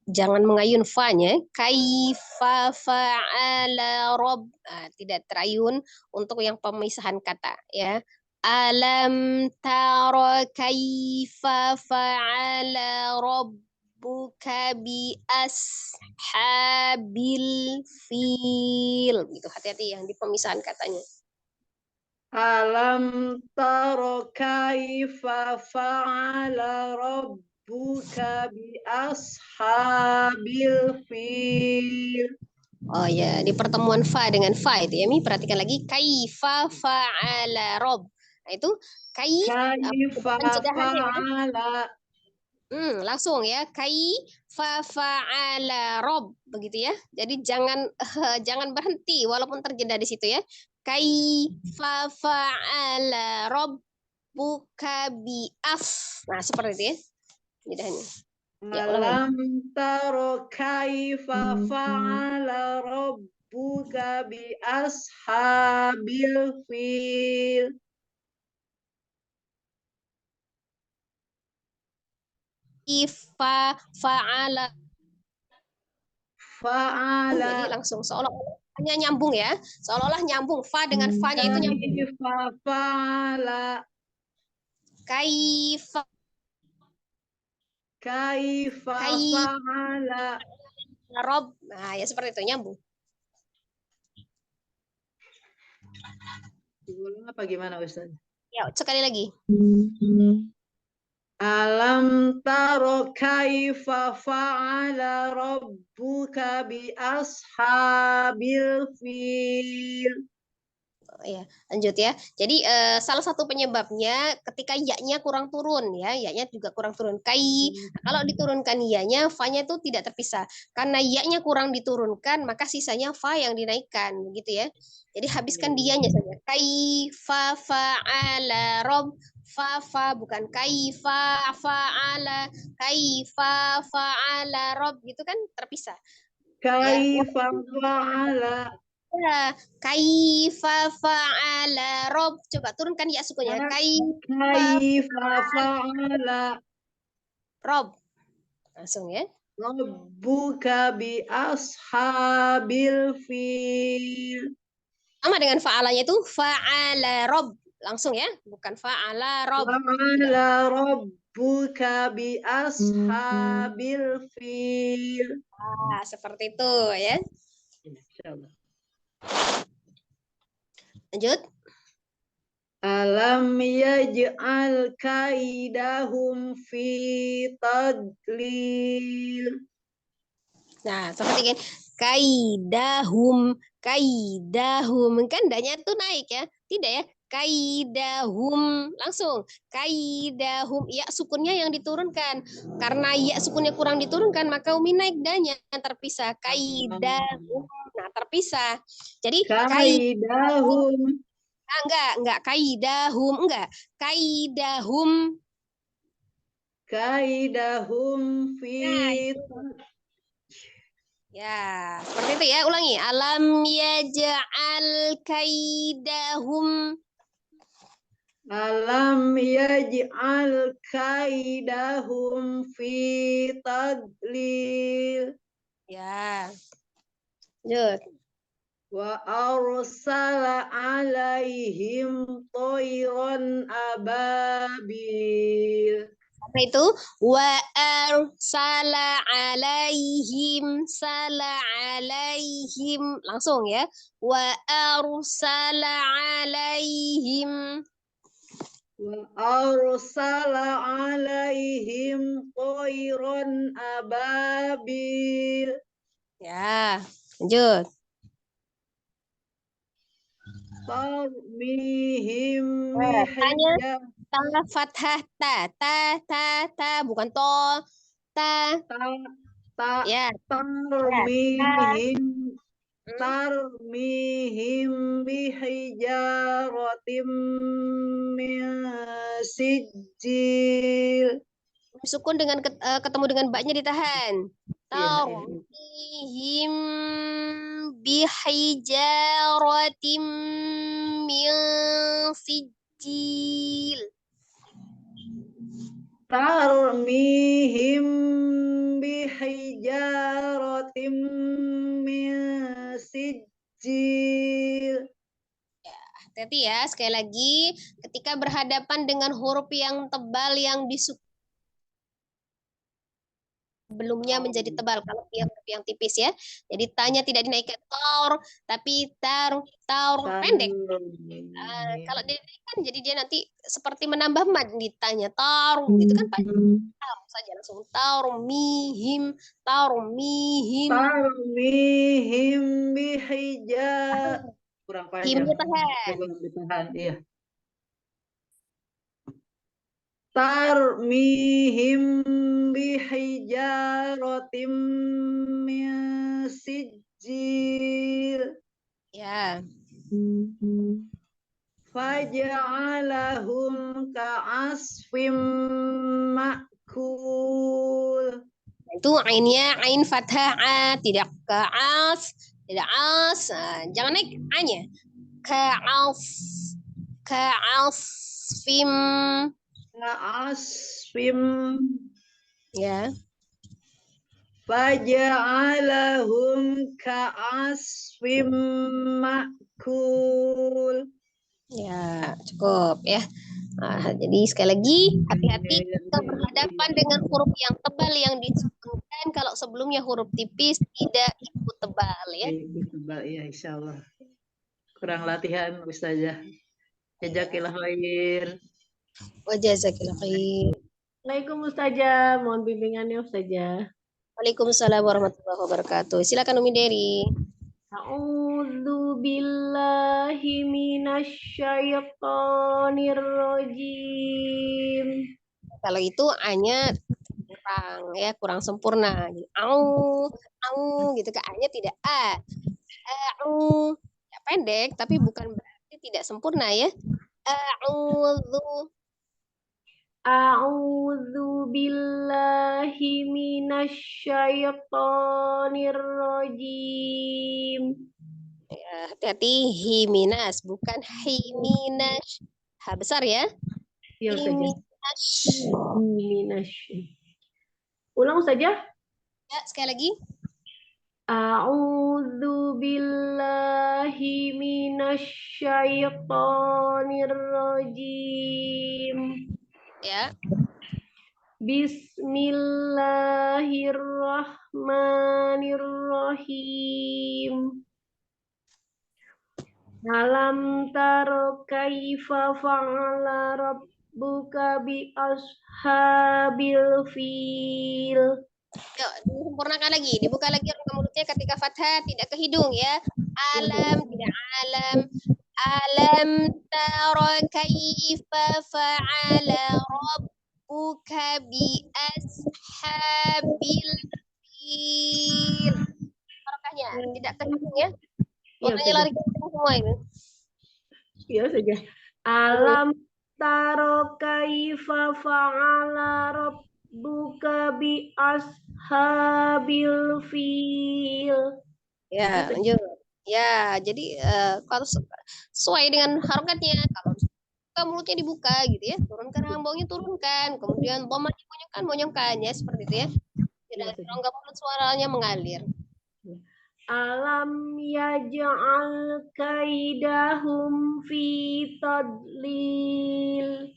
Jangan mengayun fa-nya. Kaifa fa'ala rabb. Tidak terayun untuk yang pemisahan kata ya. Alam taro kaifa fa'ala rabbuka bi ashabil fil. Gitu, hati-hati yang di pemisahan katanya. Alam taro kaifa fa'ala rabbuka bi ashabil fil. Oh ya, di pertemuan fa dengan fa itu ya, Mi perhatikan lagi kaifa fa'ala rabb. Nah, itu Kaifa pencegahannya ya. fa'ala. Langsung ya, kaifa fa'ala rob, begitu ya. Jadi jangan berhenti walaupun terjeda di situ ya. Kaifa fa'ala rabbuka bi'af. Nah, seperti itu ya. Bedanya. Ya, ulang lagi. Alam taro kaifa fa'ala rabbuka bi ashabil fil. Kaifa fa'ala. Fa'ala. Jadi langsung seolah-olah hanya nyambung ya. Seolah-olah nyambung. Fa dengan fa-nya itu nyambung. Kaifa fa'ala. Kaifa Kaifa Kaifa. fa'ala. rob. Nah, ya seperti itu nyambung. Diulang apa gimana Ustaz? Ya, sekali lagi. Alam taro kaifa fa'ala rabbuka bi ashabil fil. Ya, lanjut ya. Jadi salah satu penyebabnya ketika ya-nya kurang turun ya, ya-nya juga kurang turun. Kalau diturunkan ya-nya, fa-nya itu tidak terpisah. Karena ya-nya kurang diturunkan, maka sisanya fa yang dinaikkan, begitu ya. Jadi habiskan dianya saja. Kaifa fa'ala rob fa bukan kaifa fa'ala rob gitu kan terpisah. Kaifa fa'ala. Ya, kaifa fa'ala rob. Coba turunkan ya sukunya. Kaifa fa'ala Rob. Langsung ya. rabbuka bi ashabil fil. Sama dengan fa'alanya itu fa'ala rob. Langsung ya, bukan fa'ala rob. Fa'ala rabbuka bi ashabil fil. Nah, seperti itu ya. Insyaallah. Lanjut. Alam yaj'al kaidahum fi tadlil. Nah, seperti ini. Kaidahum kan danya tuh naik ya. Tidak ya. Kaidahum langsung. Kaidahum ya sukunnya yang diturunkan. Karena ya sukunnya kurang diturunkan maka umi naik danya terpisah. Kaidahum. Nah, terpisah. Jadi Kaidahum. enggak kaidahum enggak. Kaidahum fi Ya, seperti itu ya. Ulangi. Alam yaj'al kaidahum. Alam yaj'al kaidahum fi tadlil. Ya. Lanjut. Wa arsala alaihim toiron ababil. Apa itu? Wa arsala alaihim langsung ya. Wa arsala alaihim. Wa arsala alaihim toiron ababil. Ya, lanjut. Tarmihim Tanya bihijab. ta fathah ta bukan to ta ya Tarmihim bihijaratim min sijil. sukun dengan ketemu dengan baknya ditahan. Iya, Tarmihim bihijaratim min sijil. Tarmihim bihijaratim min sijil. Hati-hati ya, sekali lagi ketika berhadapan dengan huruf yang tebal yang sebelumnya menjadi tebal kalau yang tipis ya. Jadi tanya tidak dinaikkan tapi pendek. Kalau dinaikkan jadi dia nanti seperti menambah mad ditanya itu kan panjang saja langsung tarmihim Bihijar kurang panjang. himnya tahan. Ditahan, iya. tarmihim bihijaratim min sijil Ya. faja'alahum ka'asfim ma'kul. Itu ainnya ain fathah a, tidak ka'as, tidak as. Jangan naik a-nya. Ka'asfim. Ka'asfim Ya. faja'alahum ka'asfim ma'kul. Ya, cukup ya. Nah, jadi sekali lagi hati-hati kita berhadapan dengan huruf yang tebal yang disebutkan kalau sebelumnya huruf tipis tidak ikut tebal ya. Tebal ya, insya Allah. Kurang latihan Ustazah. Jazakillah khair. Wa jazakillah khair. Assalamualaikum Ustazah, mohon bimbingannya Ustazah. Waalaikumsalam warahmatullahi wabarakatuh. Silakan Umi Dery. A'udzu billahi minasyaitonir rajim. Kalau itu A-nya kurang sempurna. Jadi, au gitu kan A-nya tidak A. Au. Ya, pendek tapi bukan berarti tidak sempurna ya. A'udzu. A'udzu billahi minasyaitonir rajim. Ya, hati-hati himinas bukan himinas. Ha besar ya. Ya saja. Himinas. Minasy. Ulang saja. Ya, sekali lagi. A'udzu billahi minasyaitonir rajim. Ya. Bismillahirrahmanirrahim. Alam taro kaifa fa'ala rabbuka bi ashabil fil. Yuk, disempurnakan lagi. Dibuka lagi rongga mulutnya ketika fathah tidak ke hidung ya. Alam tidak alam. Alam taro kaifa fa'ala rabbuka bi ashabil fil. Harokahnya tidak ke hidung ya. Iya Makanya saja. lari kencang semua ini. Iya saja. Alam taro kaifa fa'ala rabbuka bi ashabil fil. Ya, lanjut. Ya, jadi kalau sesuai dengan harokatnya, kalau mulutnya dibuka gitu ya, turunkan rambaunya turunkan, kemudian dhamma monyongkan ya seperti itu ya. Tidak rongga mulut suaranya mengalir. Alam yaj'al kaidahum fi tadlil.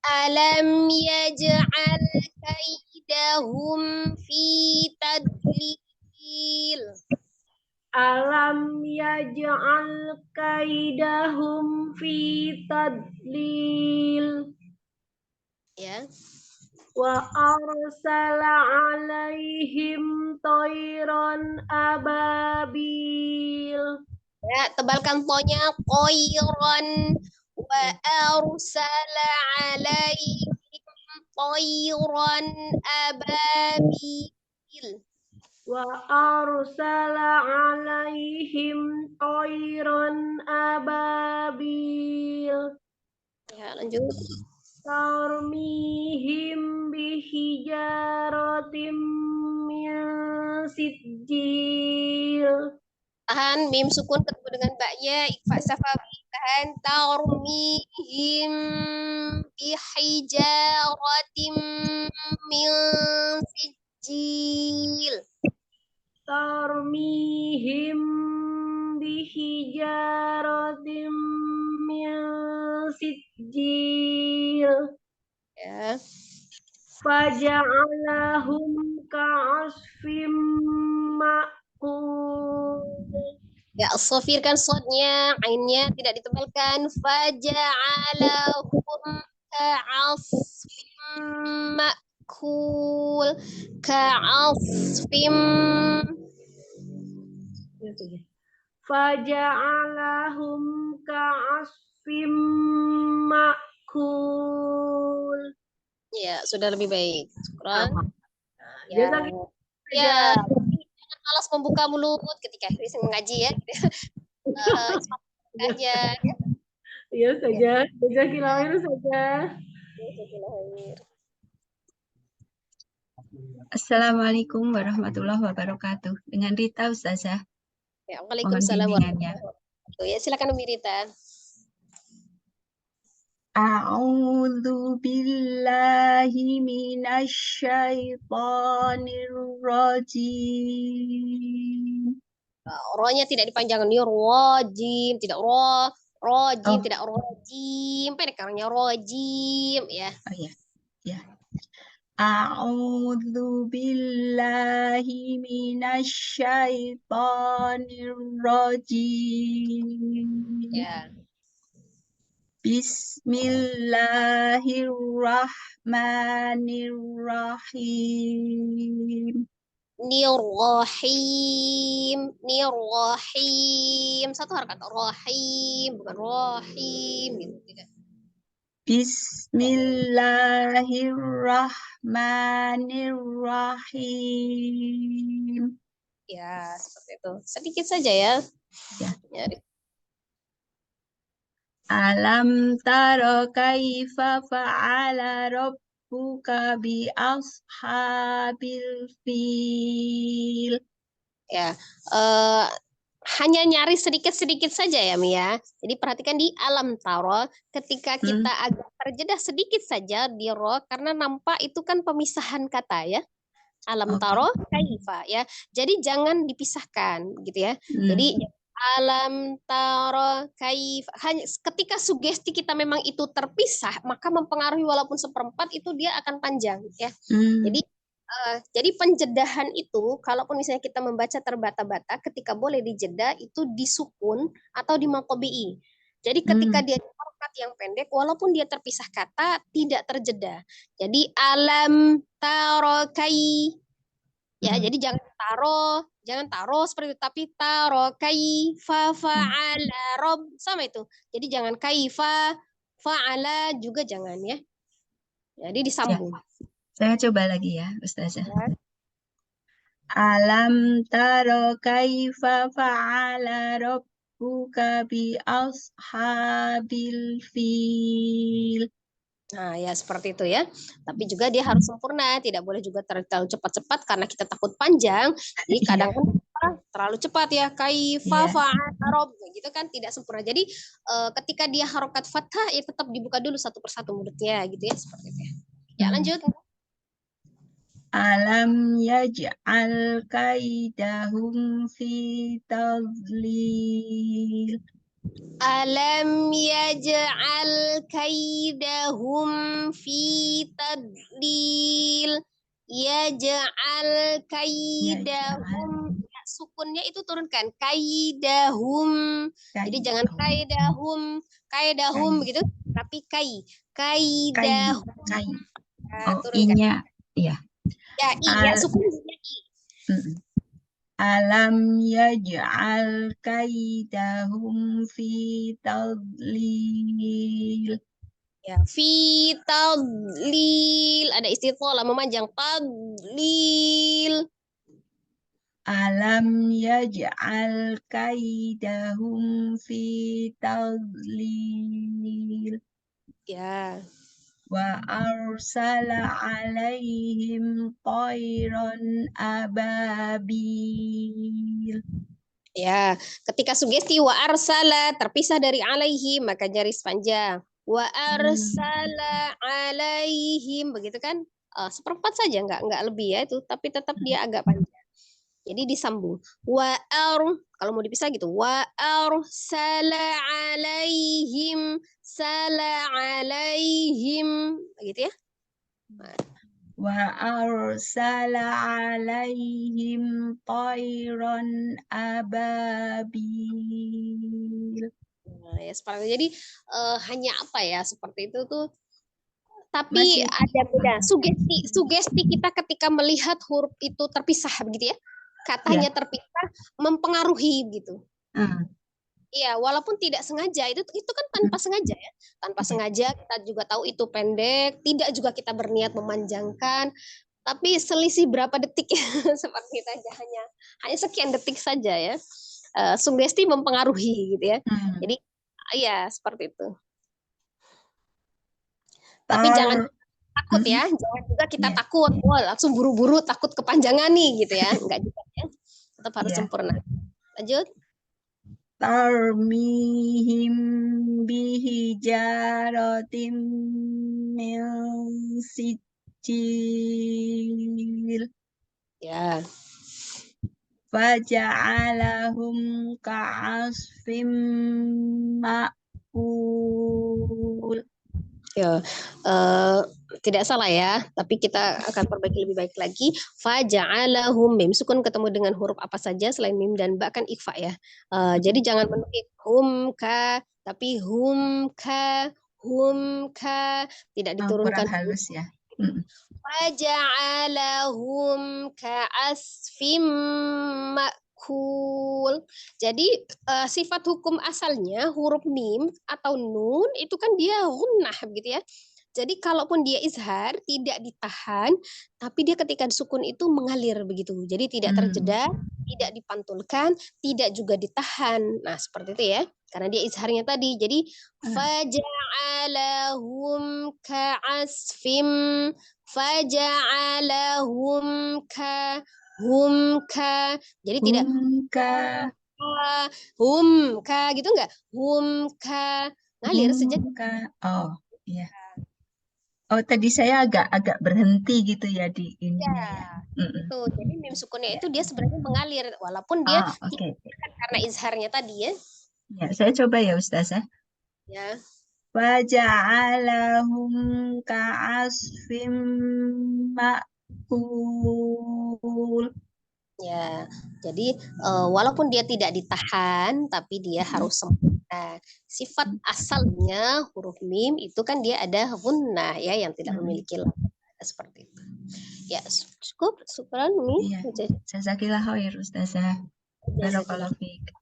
Alam yaj'al kaidahum fi tadlil. Alam yaj'al kaidahum fi tadlil. Ya. Wa arsala alaihim tayran ababil. Ya, tebalkan tonya qoiron wa arsala alaihim tayran ababil. Wa arsala alaihim tayran ababil. Ya, lanjut. Tarmihim bihijaratim min sijil. Tahan mim sukun ketemu dengan baknya ikfa safawi. Tahan tarmihim bihijaratim min sijil. Tarmihim bihijaratim min sijil. Ya. Faja'alahum ka'asfim ma'kul. Ya, sofirkan sodnya, ainnya tidak ditebalkan. Faja'alahum ka'asfim ma'kul. Ka'asfim. Faja'alahum ka'asfim ma'kul. Ya, sudah lebih baik. Syukran. Dia Ya. sakit Ya, aja. jangan malas membuka mulut ketika mengaji ya. Aja. Iya saja. Jazakillah khair saja. Assalamualaikum warahmatullahi wabarakatuh. Dengan Rita Ustazah. Ya, Mohon Waalaikumsalam bimbingannya. warahmatullahi wabarakatuh. Ya, silakan Umi Rita. A'udzu billahi minasyaitonir rajim. Ro-nya tidak dipanjangkan, ini rojim, tidak rojim, Oh. tidak rojim, pendek karangnya rojim, ya. Oh ya. Ya. A'udzu billahi minasyaitonir rajim. Ya. Bismillahirrahmanirrahim. Nirrahim, satu harakat rahim, bukan rohim, gitu. Tidak. Bismillahirrahmanirrahim. Ya, seperti itu. Sedikit saja ya. Ya. Ya. Alam tara kaifa fa'ala rabbuka bi ashabil fil. Ya, hanya nyari sedikit-sedikit saja ya Mia. Jadi perhatikan di alam taro, ketika kita agak terjeda sedikit saja di ro, karena nampak itu kan pemisahan kata ya. Alam taro kaifa ya. Jadi jangan dipisahkan gitu ya. Jadi alam taro kaifa, hanya ketika sugesti kita memang itu terpisah, maka mempengaruhi walaupun seperempat itu dia akan panjang ya. Jadi penjedahan itu, kalaupun misalnya kita membaca terbata-bata, ketika boleh dijeda itu disukun atau dimakobi'i. Jadi ketika dia harokat yang pendek, walaupun dia terpisah kata, tidak terjeda. Jadi alam tarokai, ya. Jadi jangan taro seperti itu, tapi tarokai fa fa'ala rob, sama itu. Jadi jangan kaifa fa'ala juga jangan ya. Jadi disambung. Saya coba lagi ya, Ustazah. Alam taro kaifa fa'ala rabbuka bi ashabil fil. Nah, ya seperti itu ya. Tapi juga dia harus sempurna, tidak boleh juga terlalu cepat-cepat karena kita takut panjang. Jadi kadang kan terlalu cepat ya, kaifa fa'ala rabb gitu kan tidak sempurna. Jadi ketika dia harokat fathah ya tetap dibuka dulu satu persatu mulutnya gitu ya, seperti itu ya. Ya, lanjut. Alam yaj'al kaidahum fi tadlil. Alam yaj'al kaidahum fi tadlil. Yaj'al kaidahum. Ya, sukunnya itu turunkan. Kaidahum. Jadi jangan kaidahum begitu, tapi kaidahum. Oh, i-nya iya. Ya, iya, sukunnya i. Alam yaj'al kaidahum fi tadlil. Ya, fi tadlil, ada istithalah memanjang, tadlil. Alam yaj'al kaidahum fi tadlil. Ya. Wa arsala alaihim tayran ababil. Ya, ketika sugesti wa arsala terpisah dari alaihim maka garis panjang. Wa arsala alaihim, begitu kan? Seperempat saja, enggak lebih ya itu, tapi tetap dia agak panjang. Jadi disambung. Kalau mau dipisah gitu. Wa arsala alaihim gitu ya. Wa arsala alaihim tayran ababil. Nah, ya seperti itu. Jadi hanya apa ya seperti itu tuh. Tapi ada beda. Sugesti kita ketika melihat huruf itu terpisah begitu ya. Katanya terpisah mempengaruhi gitu. Iya, walaupun tidak sengaja, itu kan tanpa sengaja ya. Tanpa sengaja kita juga tahu itu pendek, tidak juga kita berniat memanjangkan, tapi selisih berapa detik ya, seperti itu aja, hanya sekian detik saja ya. Sugesti mempengaruhi gitu ya. Jadi ya seperti itu. Tapi jangan takut ya, jangan juga kita takut, wah langsung buru-buru takut kepanjangan nih gitu ya, enggak juga ya. Tetap harus sempurna. Lanjut. Tarmihim bihijaratim min sijil. Ya. Faja'alahum ka'asfim ma'kul. Ya, tidak salah ya, tapi kita akan perbaiki lebih baik lagi. Faja'alahum, mim sukun ketemu dengan huruf apa saja selain mim dan ba kan ikhfa ya. Jadi jangan menukik hum ka, tapi hum ka tidak diturunkan. Kurang halus ya. Faja'alahum ka'asfim ma'kul. Jadi sifat hukum asalnya huruf mim atau nun itu kan dia gunnah begitu ya. Jadi kalaupun dia izhar tidak ditahan, tapi dia ketika disukun itu mengalir begitu. Jadi tidak terjeda, tidak dipantulkan, tidak juga ditahan. Nah, seperti itu ya. Karena dia izharnya tadi. Jadi faja'alahum ka'asfim faja'alahum ka. Jadi tidak hum ka gitu enggak? Hum ka ngalir sejajar. Oh, iya. Oh, tadi saya agak berhenti gitu ya di ini. Ya. Tuh, jadi mim sukunnya itu dia sebenarnya mengalir walaupun dia karena izharnya tadi ya. Ya, saya coba ya Ustazah. Ya. Waja'alahum ka'asfim ma'kul. Ya, jadi walaupun dia tidak ditahan, tapi dia harus sempurna. Sifat asalnya huruf mim itu kan dia ada gunnah ya yang tidak memiliki lam. Seperti itu. Ya, cukup. Syukran Mi. Iya. Jazakillah khair Ustazah. Barakallahu fiik.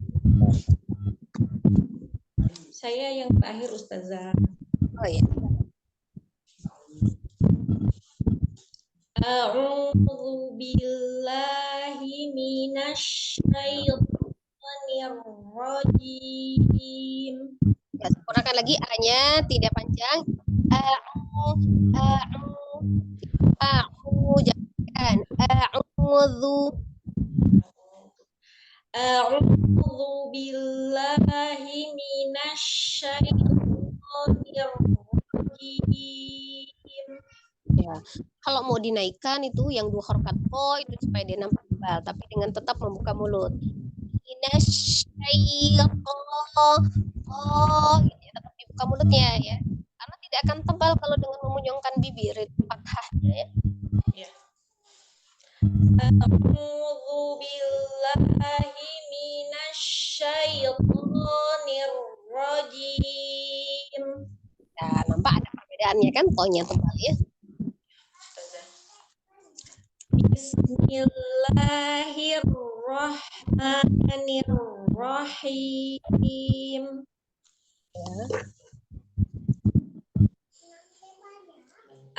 Saya yang terakhir Ustazah. Oh ya. A'udzu billahi minasy syaithanir rajim. Ya, sempurnakan lagi A-nya tidak panjang. Jangan A'udzu billahi minasy syaithanir rajim. Ya, kalau mau dinaikkan itu yang 2 harokat to itu supaya dia nampak tebal, tapi dengan tetap membuka mulut. Gitu ya, tetap dibuka mulutnya ya, karena tidak akan tebal kalau dengan memunyongkan bibir itu fathahnya ya. A'udzu billahi minasy syaithanir rajim. Nah, nampak ada perbedaannya kan, tonya tebal ya. Bismillahirrahmanirrahim.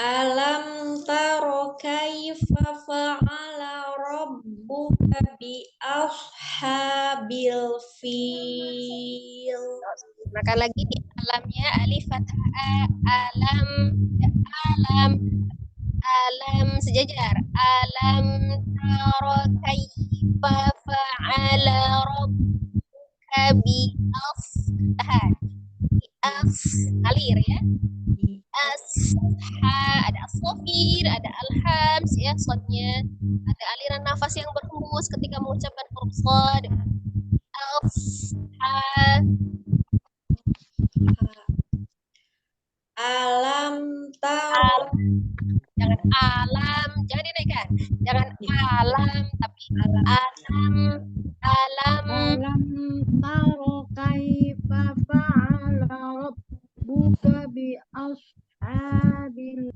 Alam taro kaifa fa'ala rabbuka bi ashabil fil. Makan lagi di alamnya alif fathah alam sejajar. Alam taro kaifa fa'ala rabbuka bi alir ya. Ada as-safir, ada al-hams ya, sodnya. Ada aliran nafas yang berhembus ketika mengucapkan huruf shad. Alam taro. Jangan alam, jangan dinaikkan. Jangan alam, tapi alam taro kaifa fa'ala rabbuka bi ashabil.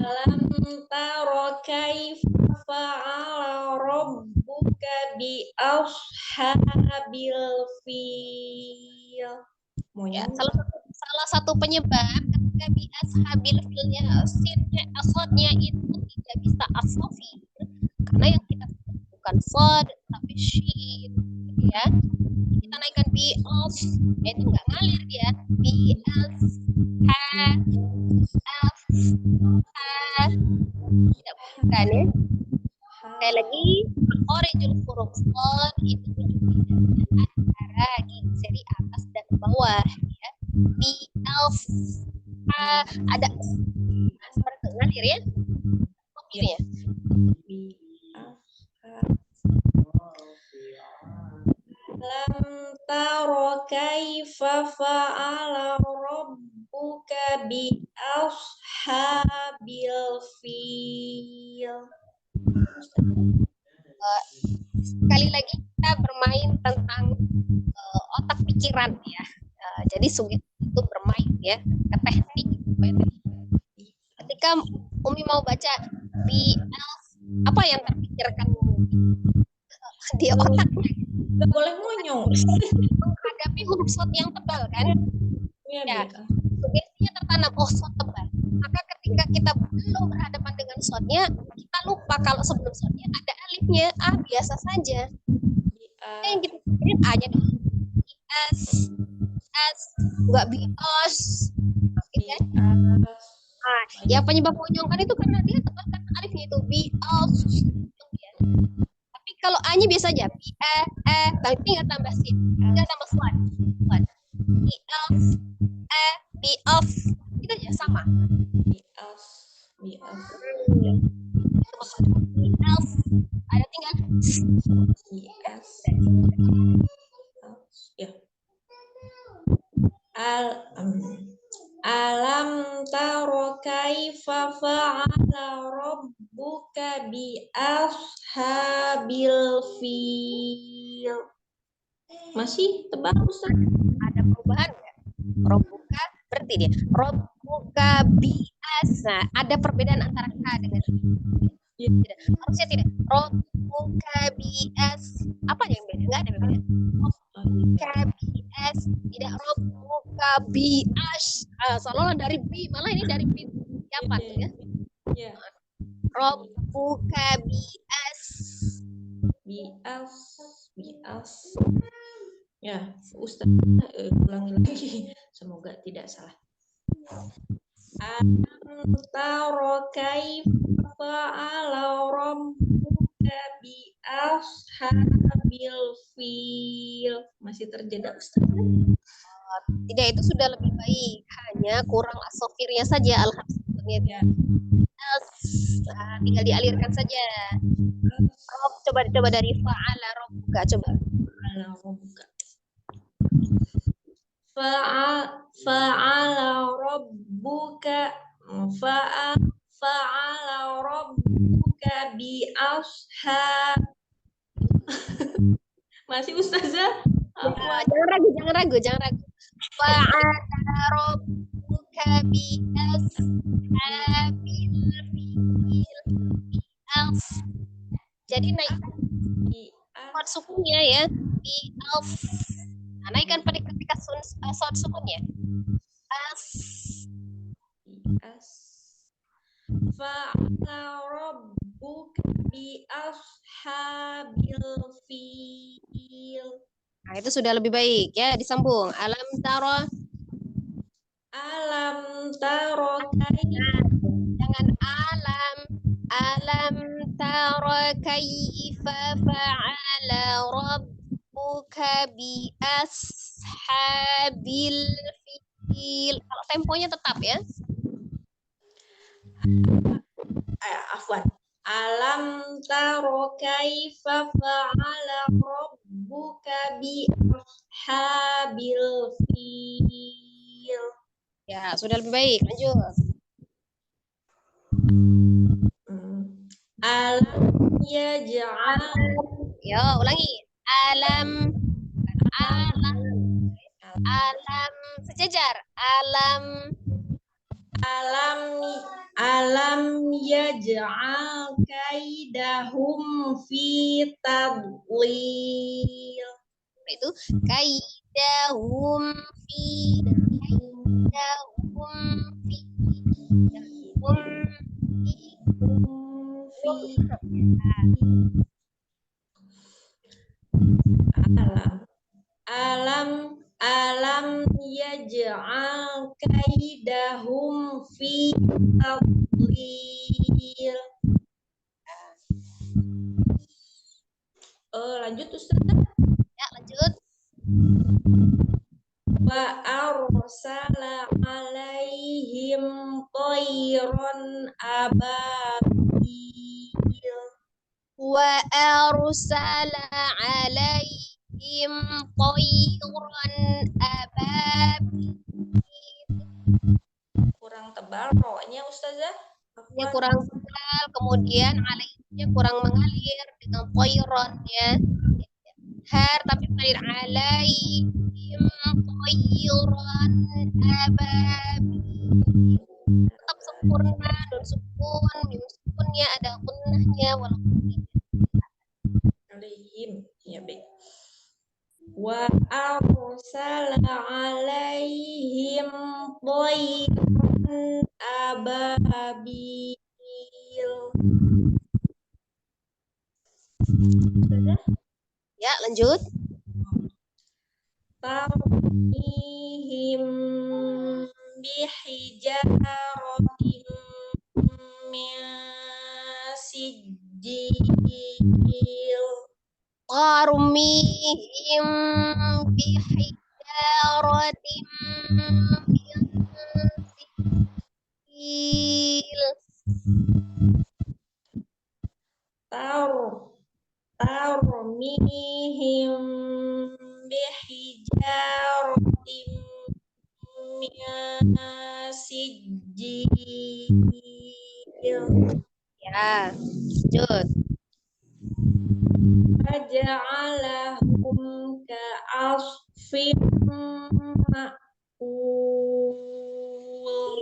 Alam taro kaifa fa'ala rabbuka bi ashabil fil. Ya, salah satu penyebab ketika bi ashabil filnya asodnya itu tidak bisa asofi, karena yang kita bukan sod tapi shin, ya. Kita naikkan bi as, itu nggak ngalir dia. Bi as ha tidak bukan ya. Sekali lagi, orijul huruf sod itu menunjukkan antara gigi seri atas dan bawah, ya. Bi as ada suara ngalir ya. Ini ya. Bi lam taro kaifa fa'ala rabbuka bi ashabil fil. Sekali lagi kita bermain tentang otak pikiran ya. Jadi sugesti itu bermain ya ke teknik. Ketika Umi mau baca di apa yang terpikirkan di otaknya? Gak boleh monyong. Menghadapi huruf sod yang tebal kan? Ya, sugestinya tertanam, oh sod tebal. Maka ketika kita belum berhadapan dengan sodnya, kita lupa kalau sebelum sodnya ada alifnya. Biasa saja. Yang kita pikirin A-nya dulu. Enggak bias. Gitu kan? Ya penyebab monyongkan itu karena dia tebal kan alifnya itu bias. Tapi kalau A-nya biasa aja. Tapi tinggal tambah sin. Tinggal tambah slide. Bias. Itu aja sama. Bias. Ada tinggal Bias. Ya. Alam taro kaifa fa'ala rabbuka bi ashabil fil. Masih tebal Ustaz? Ada perubahan enggak? Rabbuka berarti dia rabbuka bias. Nah, ada perbedaan antara ka dengan tidak. Harusnya tidak. Rabbuka bias. Apa yang beda? Enggak ada beda. Rabbuka bias. Tidak rabbuka bias. Seolah dari bi, malah ini dari bi siapa ya? Ya. Rabbuka bias. Bias. Ya, Ustaz ulangi lagi. Semoga tidak salah. Alam taro kaifa fa'ala rabbuka bi ashabil fil. Masih terjeda Ustaz? Tidak, itu sudah lebih baik. Hanya kurang asofirnya saja alhamdulillah. Tinggal dialirkan saja. Coba dari fa'ala rabbuka, coba. Fa'ala rabbuka. Fa'ala rabbuka fa'ala rabbuka bi ashab. Masih Ustazah? Jangan ragu. Fa'ala rabbuka bi ashabil fil. Jadi naik sukunnya ya bi alf. Nah, naikkan pada ketika sound sukunnya. Fa'ala rabbuka bi ashabil fil. Nah, itu sudah lebih baik ya, disambung. Alam taro jangan alam taro kaifa fa'ala rabbuka bi ashabil fil. Kalau temponya tetap ya. Afwan. Alam taro kaifa fa'ala rabbuka bi ashabil fil. Ya, sudah lebih baik. Lanjut. Alam yaj'al. Yo, ulangi. Alam sejajar. Alam alam yaj'al kaidahum fi tadlil. Itu kaidahum fi alam yaj'al kaidahum fi tadlil. Lanjut Ustaz. Ya, lanjut. Wa arsala alaihim tayran ababil. Wa arsala alaihim tayran ababil. Kurang tebal roknya Ustazah. Ya, kurang tebal, kemudian alaihnya kurang mengalir dengan tayran ya. Har tapi mengalir alaihim tayran ababil. Tetap sempurna, nun sukun, mim sukunnya ada gunnahnya walaupun Alaihim. Ya, baik. Wa arsala alaihim tayran ababil. ya, lanjut. Tarmihim bihijaratin min sijil. Qarmihim bihijaratin min sijil. Tarmihim bihijaratin min sijil. Ya, lanjut. Faja'alahum ka'asfin ma'kul.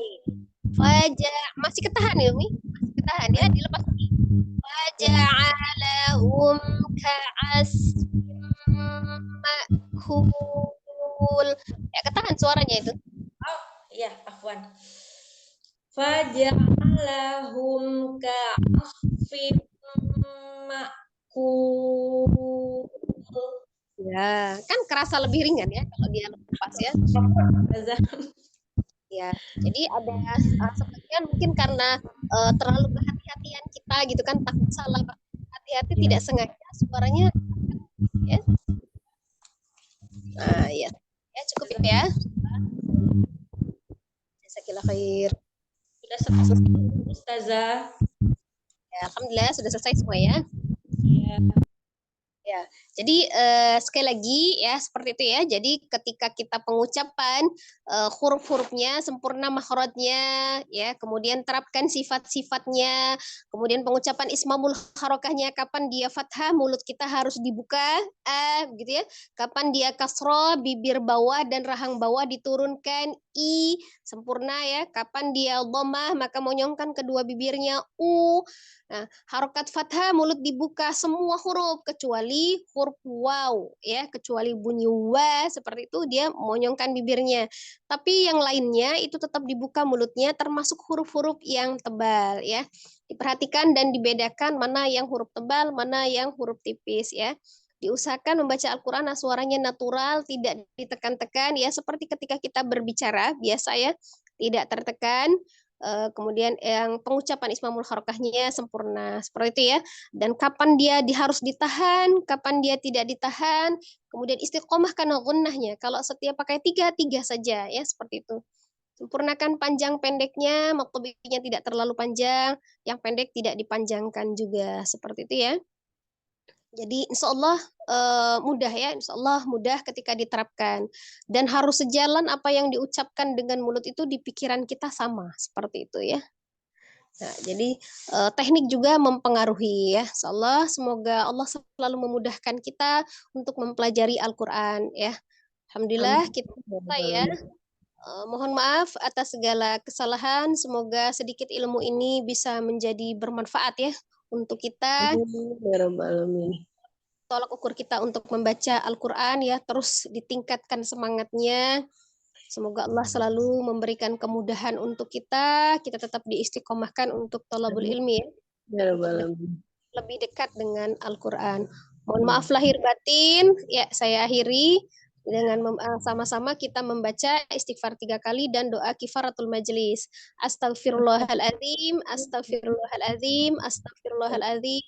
Masih ketahan ya, Umi? Masih ketahan ya, dilepas lagi. Faja'alahum ka'asfin ma'kul. Ya, ketahan suaranya itu. Ya, afwan. Faja'alahum ka'asfin ma'kul. Ya, kan kerasa lebih ringan ya kalau dia lepas ya. Ya, jadi ada sebagian mungkin karena terlalu kehati-hatian kita gitu kan, takut salah, hati-hati tidak sengaja suaranya ya. Nah, ya. Ya, cukup ya. Jazakallah khair. Sudah selesai Ustazah. Ya, alhamdulillah sudah selesai semua ya. Ya. Ya, jadi sekali lagi ya seperti itu ya. Jadi ketika kita pengucapan huruf-hurufnya sempurna makhrajnya ya, kemudian terapkan sifat-sifatnya, kemudian pengucapan ismamul harokahnya, kapan dia fathah mulut kita harus dibuka gitu ya. Kapan dia kasroh bibir bawah dan rahang bawah diturunkan i sempurna ya. Kapan dia dhammah maka monyongkan kedua bibirnya u. Nah, harokat fathah mulut dibuka semua huruf kecuali huruf waw ya, kecuali bunyi wa seperti itu dia monyongkan bibirnya. Tapi yang lainnya itu tetap dibuka mulutnya termasuk huruf-huruf yang tebal ya. Diperhatikan dan dibedakan mana yang huruf tebal, mana yang huruf tipis ya. Diusahakan membaca Al-Qur'an suaranya natural, tidak ditekan-tekan ya, seperti ketika kita berbicara biasa ya, tidak tertekan. Kemudian yang pengucapan ismamul harokahnya sempurna seperti itu ya. Dan kapan dia harus ditahan, kapan dia tidak ditahan. Kemudian istiqomah karena gunnahnya. Kalau setiap pakai tiga saja ya, seperti itu. Sempurnakan panjang pendeknya, maktubinya tidak terlalu panjang, yang pendek tidak dipanjangkan juga seperti itu ya. Jadi insya Allah mudah ya, insya Allah mudah ketika diterapkan. Dan harus sejalan apa yang diucapkan dengan mulut itu di pikiran kita sama, seperti itu ya. Nah, jadi teknik juga mempengaruhi ya. Insya Allah semoga Allah selalu memudahkan kita untuk mempelajari Al-Quran ya. Alhamdulillah kita selesai ya. Mohon maaf atas segala kesalahan. Semoga sedikit ilmu ini bisa menjadi bermanfaat ya untuk kita. Ya Rabbal Alamin. Tolak ukur kita untuk membaca Al-Quran ya, terus ditingkatkan semangatnya. Semoga Allah selalu memberikan kemudahan untuk kita tetap diistiqomahkan untuk thalabul ilmi ya, Ya Rabbal Alamin. lebih dekat dengan Al-Quran. Mohon maaf lahir batin, ya saya akhiri dengan sama-sama kita membaca istighfar 3 kali dan doa kifaratul majlis. Astagfirullahaladzim, astagfirullahaladzim, astagfirullahaladzim.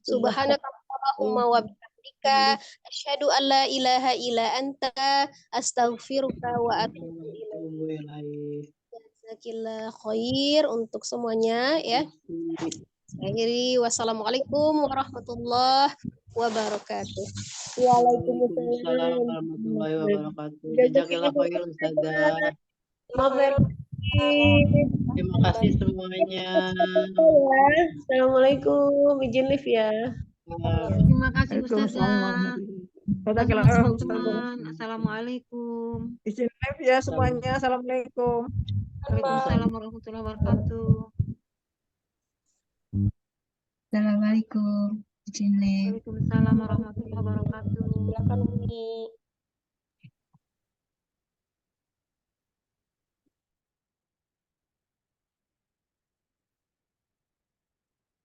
Subhanakallahumma wa bihamdika asyhadu an la ilaha illa anta astaghfiruka wa atubu ilaik. Jazakallahu khair untuk semuanya ya. Akhiri wassalamualaikum warahmatullahi wabarakatuh. Waalaikumsalam warahmatullahi wabarakatuh. Jazakillah khair Ustazah. Terima kasih semuanya. Assalamualaikum. Izin live ya. Terima kasih Ustazah. Jazakallah Mas khair, Lukman. Assalamualaikum. Izin live ya semuanya. Assalamualaikum. Waalaikumsalam warahmatullahi wabarakatuh. Assalamualaikum. Izin live. Waalaikumsalam warahmatullahi wabarakatuh. Silakan Umi.